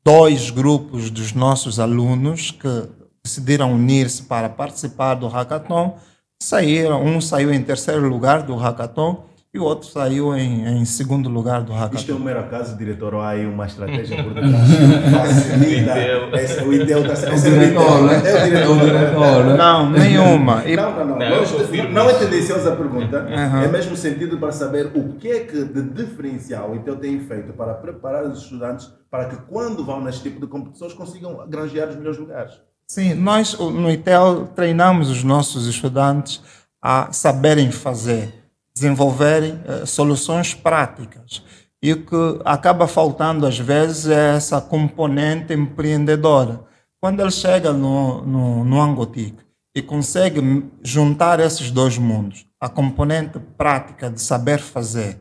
2 grupos dos nossos alunos que decidiram unir-se para participar do hackathon saíram. Um saiu em 3º lugar do hackathon e o outro saiu em 2º lugar do hackathon. Isto é um mero acaso, diretor, ou há aí uma estratégia por detrás que facilita? O ITEL está sendo... É o diretor, né? Não, nenhuma. Não é tendenciosa a pergunta, é mesmo no sentido para saber o que é que de diferencial o ITEL tem feito para preparar os estudantes para que quando vão neste tipo de competições consigam granjear os melhores lugares. Sim, nós no ITEL treinamos os nossos estudantes a saberem fazer, desenvolverem soluções práticas. E o que acaba faltando às vezes é essa componente empreendedora. Quando ele chega no Angotic e consegue juntar esses 2 mundos, a componente prática de saber fazer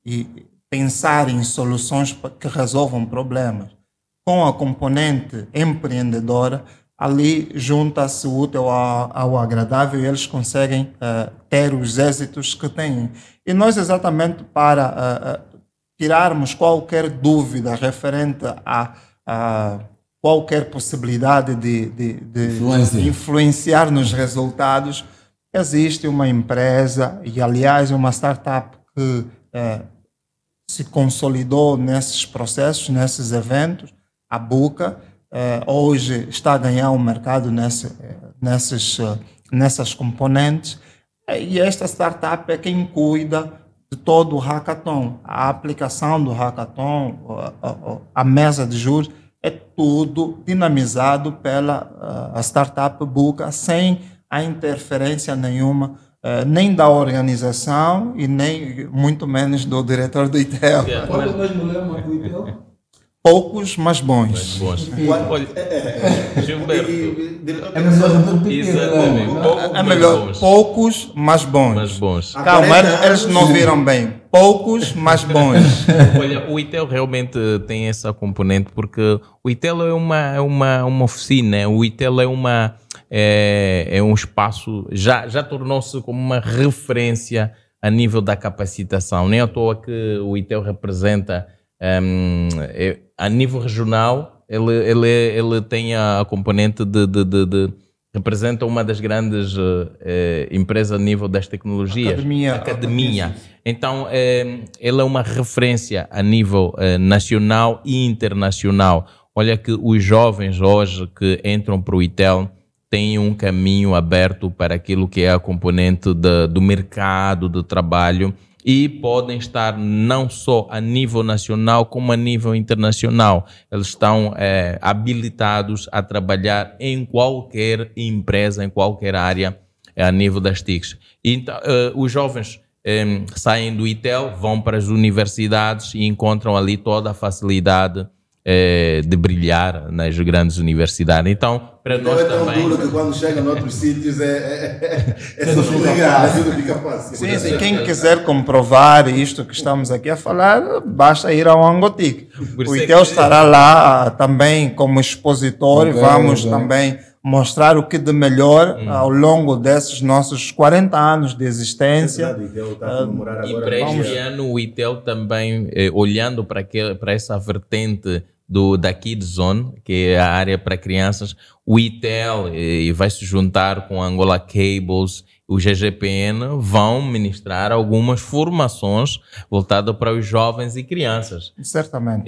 e pensar em soluções que resolvam problemas, com a componente empreendedora, ali junta-se o útil ao agradável e eles conseguem ter os êxitos que têm. E nós, exatamente para tirarmos qualquer dúvida referente a qualquer possibilidade de influenciar nos resultados, existe uma empresa, e aliás uma startup que se consolidou nesses processos, nesses eventos, a Buca, hoje está a ganhar o mercado nessas componentes, e esta startup é quem cuida de todo o hackathon. A aplicação do hackathon, a mesa de juros, é tudo dinamizado pela a startup Buca, sem a interferência nenhuma, nem da organização e nem muito menos do diretor do ITEL. Qual é o mesmo lema do ITEL? Poucos, mas bons. Olha, Gilberto, é melhor repetir. É melhor poucos, mas bons. Calma, eles não viram bem. Poucos, mas bons. Olha, o ITEL realmente tem essa componente, porque o ITEL é uma oficina, o ITEL é um espaço, já tornou-se como uma referência a nível da capacitação. Nem à toa que o ITEL representa a nível regional ele tem a componente representa uma das grandes empresas a nível das tecnologias. Academia. Então, ele é uma referência a nível nacional e internacional. Olha que os jovens hoje que entram para o ITEL têm um caminho aberto para aquilo que é a componente do mercado de trabalho e podem estar não só a nível nacional como a nível internacional. Eles estão habilitados a trabalhar em qualquer empresa, em qualquer área a nível das TICs. Então, os jovens saem do ITEL, vão para as universidades e encontram ali toda a facilidade de brilhar nas grandes universidades. Então, para nós é tão também... duro que quando chega em outros sítios é tudo fica fácil. Sim, quem quiser comprovar isto que estamos aqui a falar, basta ir ao Angotic. O ITEL estará lá também como expositor e vamos também mostrar o que de melhor ao longo desses nossos 40 anos de existência. E para este ano o ITEL também, olhando para essa vertente da Kids Zone, que é a área para crianças, o ITEL vai se juntar com a Angola Cables, o GGPN, vão ministrar algumas formações voltadas para os jovens e crianças. Certamente.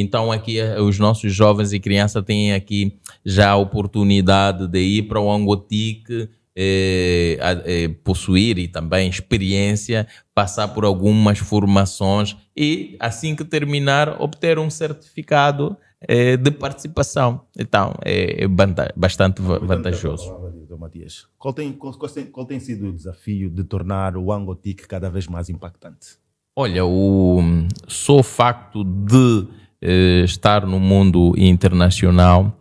Então aqui os nossos jovens e crianças têm aqui já a oportunidade de ir para o Angotic, possuir e também experiência, passar por algumas formações e assim que terminar obter um certificado de participação. Então é bastante vantajoso. Matias, qual tem sido o desafio de tornar o Angotic cada vez mais impactante? Olha, só o facto de estar no mundo internacional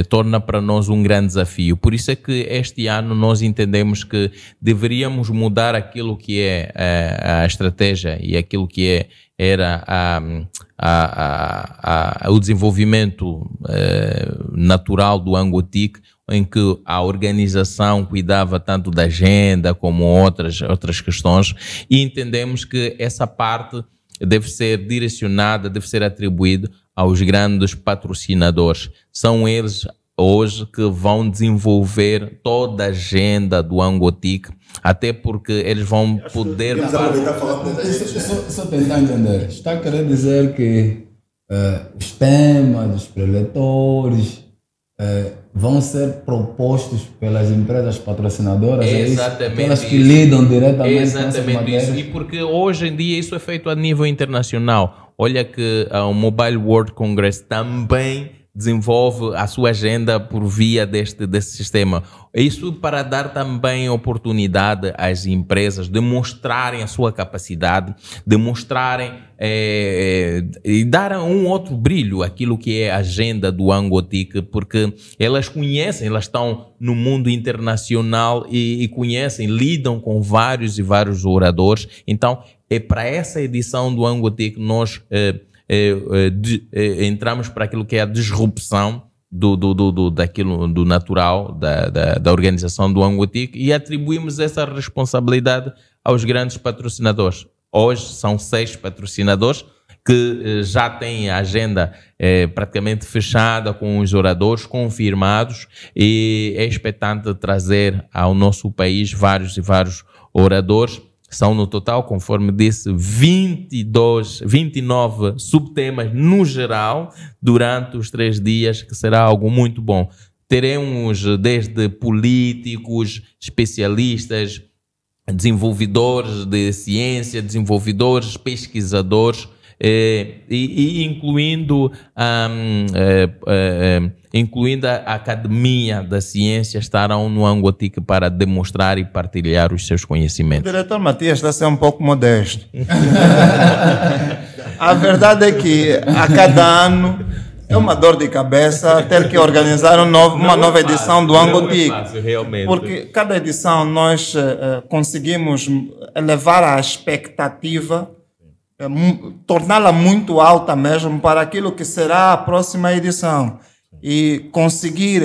torna para nós um grande desafio. Por isso é que este ano nós entendemos que deveríamos mudar aquilo que é a estratégia e aquilo que era o desenvolvimento natural do Angotic, em que a organização cuidava tanto da agenda como outras questões, e entendemos que essa parte deve ser direcionada, deve ser atribuída aos grandes patrocinadores. São eles hoje que vão desenvolver toda a agenda do Angotic, até porque eles vão poder... Só tentar entender. Está a querer dizer que os temas dos preletores vão ser propostos pelas empresas patrocinadoras? Exatamente. Aquelas que lidam diretamente exatamente com essas isso. E porque hoje em dia isso é feito a nível internacional. Olha que o Mobile World Congress também desenvolve a sua agenda por via desse sistema. Isso para dar também oportunidade às empresas de mostrarem a sua capacidade, de mostrarem e dar um outro brilho àquilo que é a agenda do Angotic, porque elas conhecem, elas estão no mundo internacional e conhecem, lidam com vários e vários oradores. Então, é para essa edição do Angotic nós entramos para aquilo que é a disrupção do natural da organização do Angotic e atribuímos essa responsabilidade aos grandes patrocinadores. Hoje são 6 patrocinadores que já têm a agenda praticamente fechada, com os oradores confirmados, e é expectante trazer ao nosso país vários e vários oradores. São no total, conforme disse, 29 subtemas no geral durante os 3 dias, que será algo muito bom. Teremos desde políticos, especialistas, desenvolvedores de ciência, desenvolvedores, pesquisadores, e incluindo a Academia da Ciência, estarão no Angotic para demonstrar e partilhar os seus conhecimentos. O diretor Matias está a ser um pouco modesto. A verdade é que a cada ano é uma dor de cabeça ter que organizar uma nova edição do Angotic. Porque cada edição nós conseguimos elevar a expectativa, torná-la muito alta mesmo para aquilo que será a próxima edição, e conseguir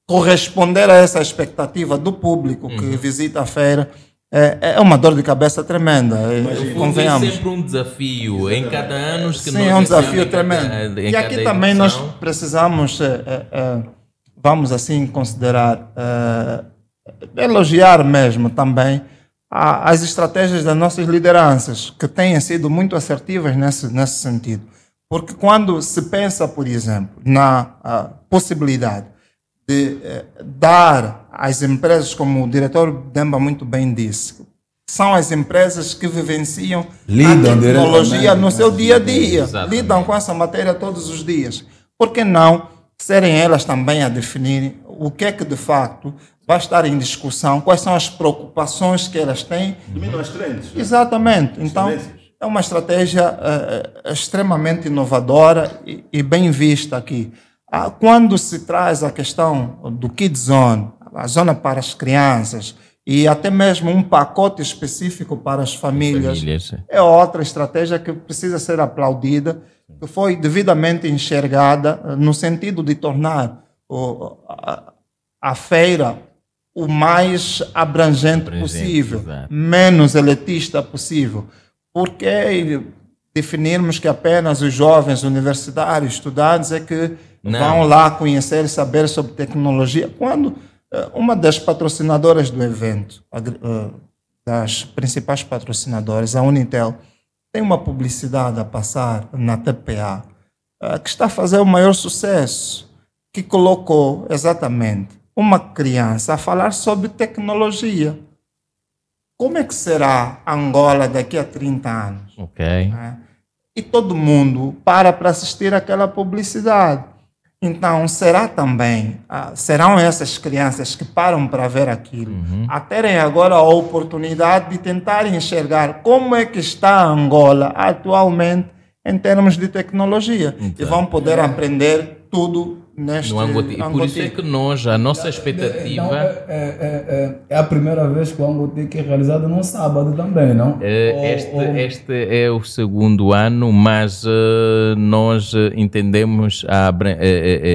corresponder a essa expectativa do público que visita a feira, é uma dor de cabeça tremenda. Convenhamos. É sempre um desafio em cada ano que sim, é um desafio tremendo. E aqui também nós precisamos, vamos assim considerar, elogiar mesmo também as estratégias das nossas lideranças, que têm sido muito assertivas nesse sentido. Porque quando se pensa, por exemplo, na possibilidade de dar às empresas, como o diretor Demba muito bem disse, são as empresas que vivenciam a tecnologia no seu dia a dia, lidam com essa matéria todos os dias. Por que não serem elas também a definirem o que é que de facto vai estar em discussão, quais são as preocupações que elas têm? Dominam as trends. Exatamente. Então, é uma estratégia extremamente inovadora e bem vista aqui. Quando se traz a questão do Kids Zone, a zona para as crianças, e até mesmo um pacote específico para as famílias, é outra estratégia que precisa ser aplaudida, que foi devidamente enxergada no sentido de tornar a feira o mais abrangente possível, menos elitista possível. Porque definirmos que apenas os jovens universitários, estudantes, é que vão lá conhecer e saber sobre tecnologia, quando uma das patrocinadoras do evento, das principais patrocinadoras, a Unitel, tem uma publicidade a passar na TPA, que está a fazer o maior sucesso, que colocou exatamente uma criança a falar sobre tecnologia. Como é que será Angola daqui a 30 anos? E todo mundo para assistir àquela publicidade. Então, serão essas crianças que param para ver aquilo, a terem agora a oportunidade de tentarem enxergar como é que está Angola atualmente em termos de tecnologia. E vão poder aprender tudo neste Angotique. Por isso é que a nossa expectativa... Então, é a primeira vez que o Angotique é realizado num sábado também, não? Este é o segundo ano, mas nós entendemos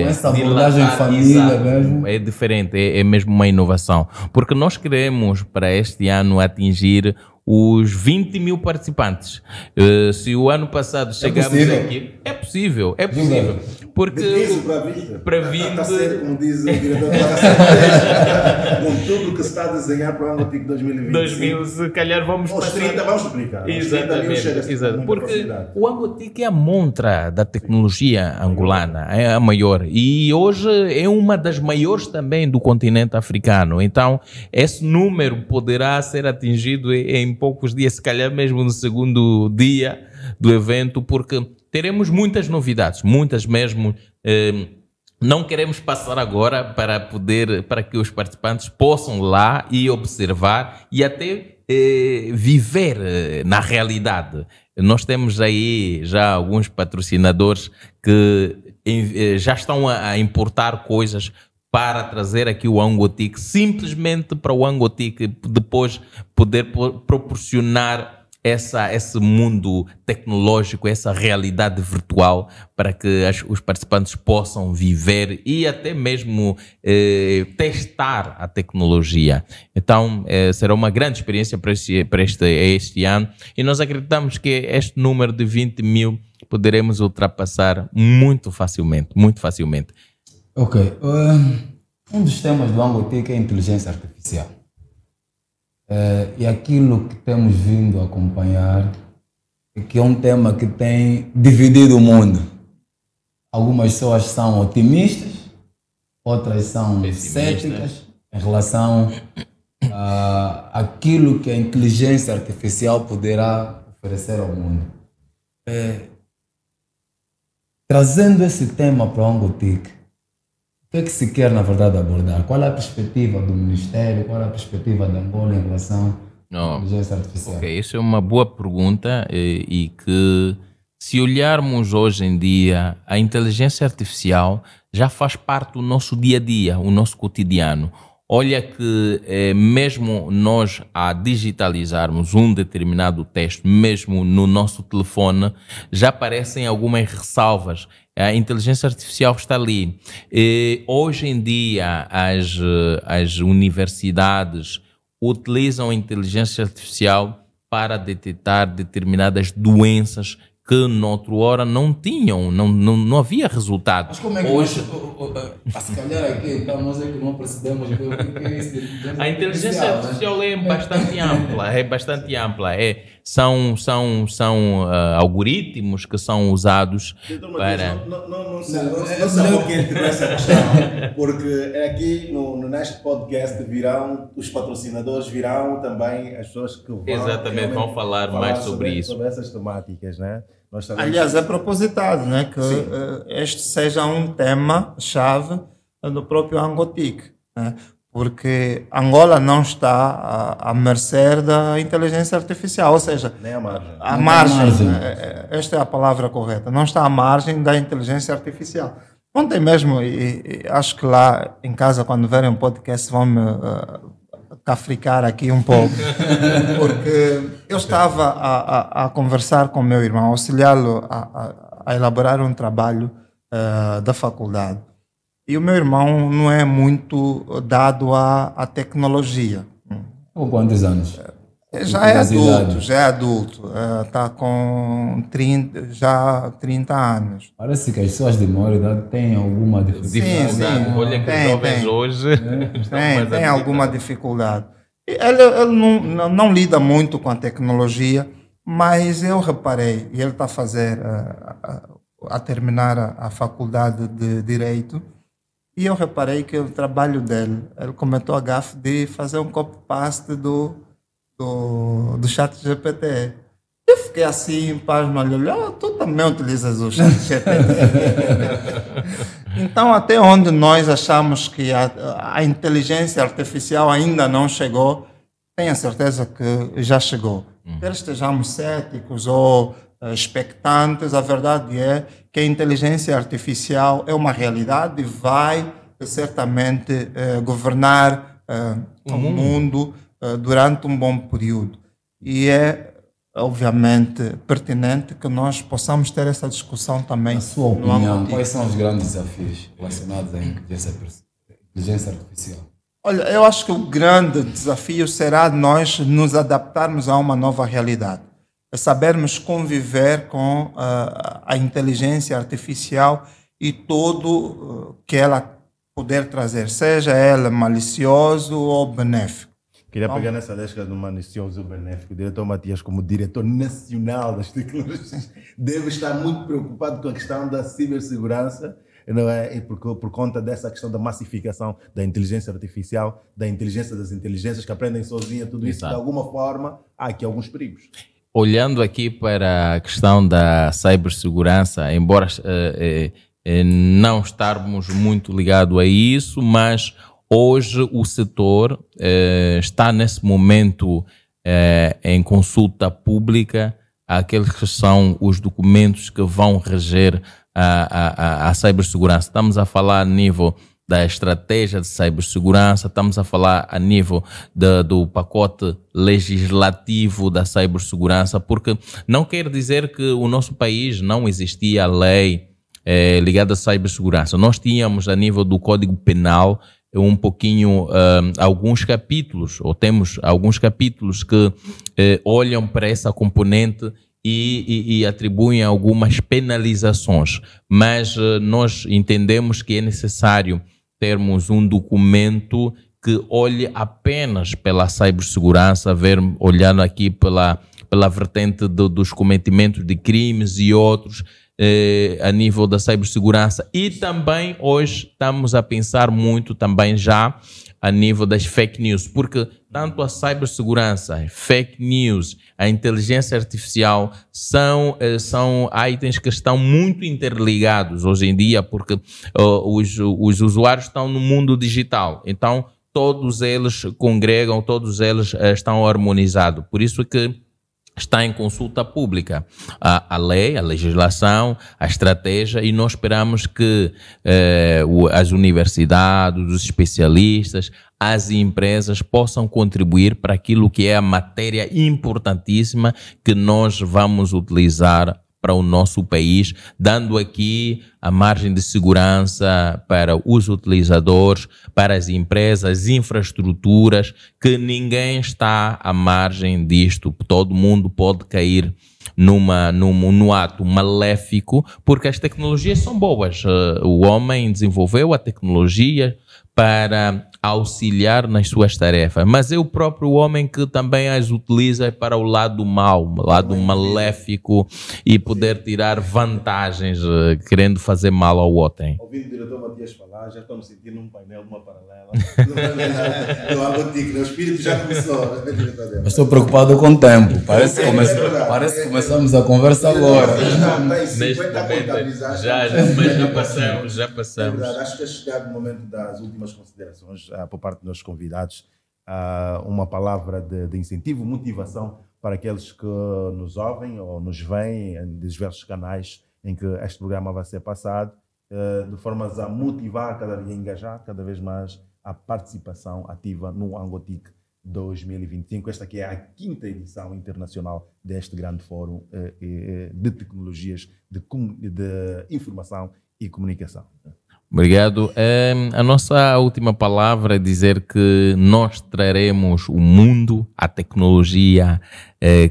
essa abordagem de família mesmo. É diferente, é mesmo uma inovação. Porque nós queremos, para este ano, atingir os 20 mil participantes. Se o ano passado chegámos aqui... É possível. Porque de 15 para 20 está a ser, como diz o diretor, com tudo que se está a desenhar para o Angotique 2025. Se calhar vamos para 30, vamos duplicar. Exatamente. Porque o Angotique é a montra da tecnologia angolana, é a maior. E hoje é uma das maiores também do continente africano. Então, esse número poderá ser atingido em poucos dias, se calhar mesmo no segundo dia do evento, porque teremos muitas novidades, muitas mesmo. Não queremos passar agora para que os participantes possam lá e observar e até viver na realidade. Nós temos aí já alguns patrocinadores que já estão a importar coisas para trazer aqui o Angotique, simplesmente para o Angotique depois poder proporcionar esse mundo tecnológico, essa realidade virtual, para que os participantes possam viver e até mesmo testar a tecnologia. Então, será uma grande experiência para este ano, e nós acreditamos que este número de 20 mil poderemos ultrapassar muito facilmente, muito facilmente. Ok. Um dos temas do Angotique é a inteligência artificial. E aquilo que temos vindo a acompanhar é que é um tema que tem dividido o mundo. Algumas pessoas são otimistas, outras são céticas em relação àquilo que a inteligência artificial poderá oferecer ao mundo. Trazendo esse tema para o Angotique, o que é que se quer, na verdade, abordar? Qual é a perspectiva do Ministério? Qual é a perspectiva da Angola em relação à inteligência artificial? Ok, isso é uma boa pergunta e que, se olharmos hoje em dia, a inteligência artificial já faz parte do nosso dia a dia, o nosso cotidiano. Olha que mesmo nós a digitalizarmos um determinado texto, mesmo no nosso telefone, já aparecem algumas ressalvas. A inteligência artificial está ali. Hoje em dia, as universidades utilizam a inteligência artificial para detectar determinadas doenças que noutra hora não tinham, não havia resultado. Mas como é que hoje se calhar aqui então, nós é que não percebemos o que é isso? A inteligência artificial é bastante ampla, são algoritmos que são usados para... Não sei por que entrou essa questão, porque aqui neste podcast virão os patrocinadores, virão também as pessoas que vão falar mais sobre isso. Sobre essas temáticas, né? Aliás, é propositado, né, que este seja um tema-chave do próprio Angotic, né? Porque Angola não está à mercê da inteligência artificial, ou seja, nem à margem. À margem, esta é a palavra correta, não está à margem da inteligência artificial. Ontem mesmo, e acho que lá em casa, quando verem um podcast, vão me cafricar aqui um pouco, porque eu estava a conversar com o meu irmão, auxiliá-lo a elaborar um trabalho da faculdade. E o meu irmão não é muito dado à tecnologia. Com quantos anos? Já é adulto, está com 30 anos. Parece que as pessoas de maior idade têm alguma dificuldade. Sim, olha que os jovens hoje tem alguma dificuldade. Ele não lida muito com a tecnologia, mas eu reparei, e ele está a terminar a faculdade de Direito, e eu reparei que o trabalho dele, ele cometeu a gafe de fazer um copy-paste do chat GPT. Eu fiquei assim, pasmo, olhando, tu também utilizas o chat GPT. Então, até onde nós achamos que a inteligência artificial ainda não chegou, tenho a certeza que já chegou. Quer estejamos céticos ou expectantes, a verdade é que a inteligência artificial é uma realidade e vai certamente governar o mundo durante um bom período. E é, obviamente, pertinente que nós possamos ter essa discussão também. Na sua opinião, quais são os grandes desafios relacionados à inteligência artificial? Olha, eu acho que o grande desafio será nós nos adaptarmos a uma nova realidade. Sabermos conviver com a inteligência artificial e tudo que ela puder trazer, seja ela malicioso ou benéfico. Queria pegar nessa deixa do malicioso benéfico. O diretor Matias, como diretor nacional das tecnologias, deve estar muito preocupado com a questão da cibersegurança, não é? E por conta dessa questão da massificação da inteligência artificial, da inteligência das inteligências que aprendem sozinha, tudo isso. Exato. De alguma forma, há aqui alguns perigos. Olhando aqui para a questão da cibersegurança, embora não estarmos muito ligados a isso, mas hoje o setor está nesse momento em consulta pública aqueles que são os documentos que vão reger a cibersegurança. Estamos a falar a nível da estratégia de cibersegurança, estamos a falar a nível do pacote legislativo da cibersegurança, porque não quer dizer que o nosso país não existia lei ligada à cibersegurança. Nós tínhamos a nível do Código Penal um pouquinho, alguns capítulos, ou temos alguns capítulos que olham para essa componente e atribuem algumas penalizações, mas nós entendemos que é necessário termos um documento que olhe apenas pela cibersegurança, olhando aqui pela vertente dos cometimentos de crimes e outros, a nível da cibersegurança. E também hoje estamos a pensar muito também já a nível das fake news, porque tanto a cibersegurança, fake news, a inteligência artificial são itens que estão muito interligados hoje em dia, porque os usuários estão no mundo digital, então todos eles congregam, todos eles estão harmonizados. Por isso que está em consulta pública a lei, a legislação, a estratégia, e nós esperamos que as universidades, os especialistas, as empresas possam contribuir para aquilo que é a matéria importantíssima que nós vamos utilizar para o nosso país, dando aqui a margem de segurança para os utilizadores, para as empresas, infraestruturas, que ninguém está à margem disto. Todo mundo pode cair no ato maléfico, porque as tecnologias são boas. O homem desenvolveu a tecnologia para auxiliar nas suas tarefas, mas é o próprio homem que também as utiliza para o lado mau, o lado maléfico, e poder tirar vantagens, querendo fazer mal ao outro. Ouvindo o diretor Matias falar, já estou me sentindo num painel, uma paralela. Do Angotique, o espírito já começou. Eu estou preocupado com o tempo. Parece que começamos a conversa agora. Neste momento, já passamos. Acho que é chegado o momento das últimas considerações por parte dos nossos convidados. Uma palavra de incentivo, motivação para aqueles que nos ouvem ou nos veem em diversos canais em que este programa vai ser passado, de formas a motivar e engajar cada vez mais a participação ativa no Angotique 2025. Esta aqui é a 5ª edição internacional deste grande fórum de tecnologias de informação e comunicação. Obrigado. A nossa última palavra é dizer que nós traremos o mundo, a tecnologia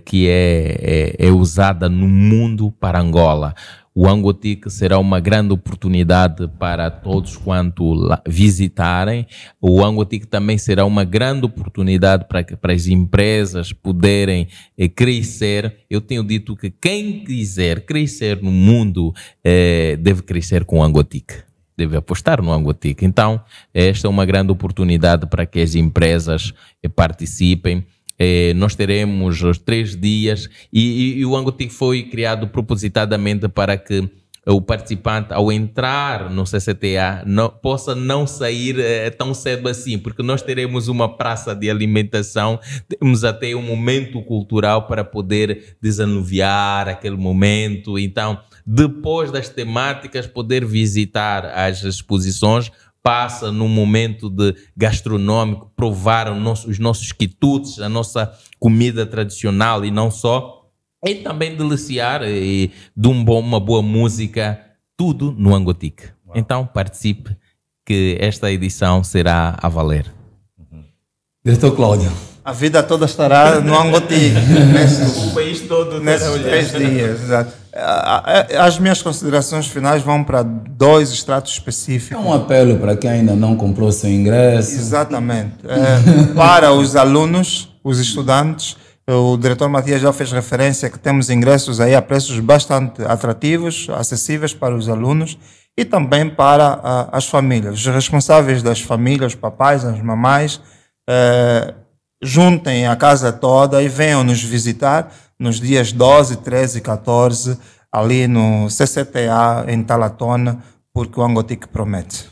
que é usada no mundo para Angola. O Angotique será uma grande oportunidade para todos quanto visitarem. O Angotique também será uma grande oportunidade para as empresas poderem crescer. Eu tenho dito que quem quiser crescer no mundo deve crescer com o Angotique. Deve apostar no Angotique. Então, esta é uma grande oportunidade para que as empresas participem. Nós teremos os 3 dias e o Angotique foi criado propositadamente para que o participante, ao entrar no CCTA, possa não sair tão cedo assim, porque nós teremos uma praça de alimentação, temos até um momento cultural para poder desanuviar aquele momento. Então, depois das temáticas, poder visitar as exposições, passa num momento de gastronômico, provar os nossos quitutes, a nossa comida tradicional e não só, e também deliciar de uma boa música, tudo no Angotique. Então participe, que esta edição será a valer. Diretor Cláudio. A vida toda estará no Angotique. O país todo nesses 3 dias. Exato. As minhas considerações finais vão para 2 estratos específicos. É um apelo para quem ainda não comprou seu ingresso. Exatamente. Para os alunos, os estudantes, o diretor Matias já fez referência que temos ingressos aí a preços bastante atrativos, acessíveis para os alunos e também para as famílias. Os responsáveis das famílias, os papais, as mamães, juntem a casa toda e venham nos visitar nos dias 12, 13 e 14, ali no CCTA, em Talatona, porque o Angotique promete.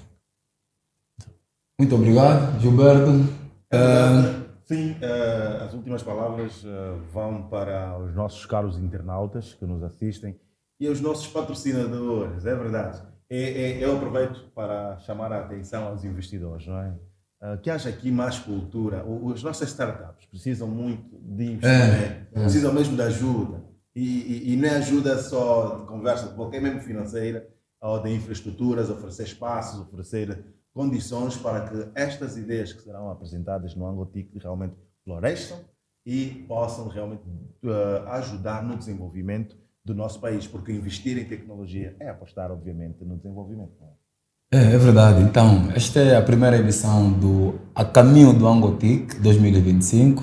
Muito obrigado, Gilberto. Sim, as últimas palavras vão para os nossos caros internautas que nos assistem e aos nossos patrocinadores, é verdade. Eu aproveito para chamar a atenção aos investidores, não é? Que haja aqui mais cultura. As nossas startups precisam muito de investimento, precisam mesmo de ajuda. E não é ajuda só de conversa, de qualquer mesmo financeira, ou de infraestruturas, oferecer espaços, oferecer condições para que estas ideias que serão apresentadas no Angotique realmente floresçam e possam realmente ajudar no desenvolvimento do nosso país, porque investir em tecnologia é apostar, obviamente, no desenvolvimento. É verdade. Então, esta é a primeira edição do A Caminho do Angotique 2025.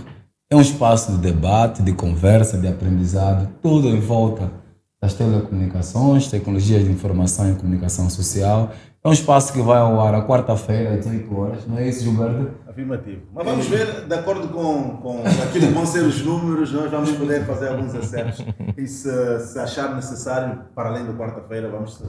É um espaço de debate, de conversa, de aprendizado, tudo em volta das telecomunicações, tecnologias de informação e comunicação social. É um espaço que vai ao ar à quarta-feira, às 18 horas. Não é isso, Gilberto? Afirmativo. Mas vamos ver, de acordo com aquilo que vão ser os números, nós vamos poder fazer alguns acertos. E se achar necessário, para além da quarta-feira, vamos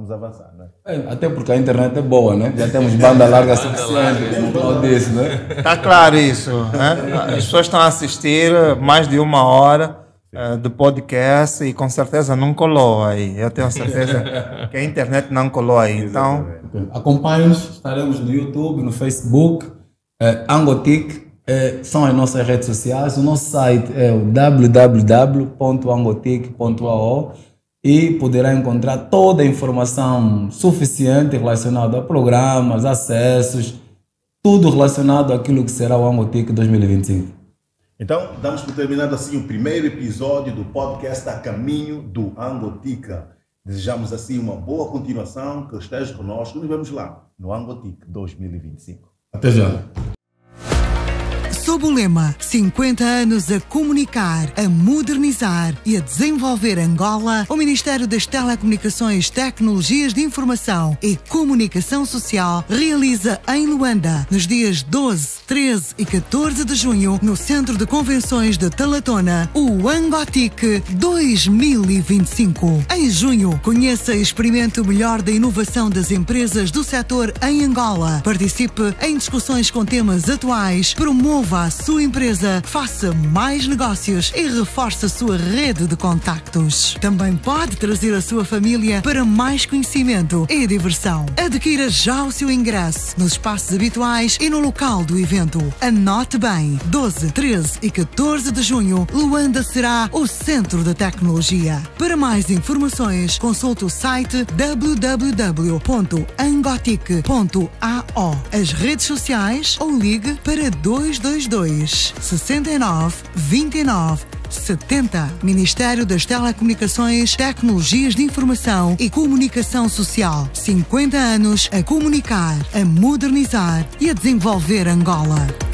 avançar, não é? Até porque a internet é boa, né? Já temos banda larga suficiente, como o Claudio disse, né? Está claro isso, né? As pessoas estão a assistir mais de 1 hora do podcast e com certeza não colou aí. Eu tenho certeza que a internet não colou aí. Então, acompanhe-nos, estaremos no YouTube, no Facebook, Angotique, são as nossas redes sociais. O nosso site é o www.angotique.ao e poderá encontrar toda a informação suficiente relacionada a programas, acessos, tudo relacionado àquilo que será o Angotic 2025. Então, damos por terminado assim o primeiro episódio do podcast A Caminho do Angotic. Desejamos assim uma boa continuação, que esteja conosco. Nos vemos lá no Angotic 2025. Até já. Sob o lema 50 anos a comunicar, a modernizar e a desenvolver Angola, o Ministério das Telecomunicações, Tecnologias de Informação e Comunicação Social realiza em Luanda, nos dias 12, 13 e 14 de junho, no Centro de Convenções de Talatona, o Angotic 2025. Em junho, conheça e experimente o melhor da inovação das empresas do setor em Angola. Participe em discussões com temas atuais, promova a sua empresa, faça mais negócios e reforce a sua rede de contactos. Também pode trazer a sua família para mais conhecimento e diversão. Adquira já o seu ingresso nos espaços habituais e no local do evento. Anote bem, 12, 13 e 14 de junho, Luanda será o centro da tecnologia. Para mais informações, consulte o site www.angotic.ao, as redes sociais ou ligue para 222 69 29 70. Ministério das Telecomunicações, Tecnologias de Informação e Comunicação Social. 50 anos a comunicar, a modernizar e a desenvolver Angola.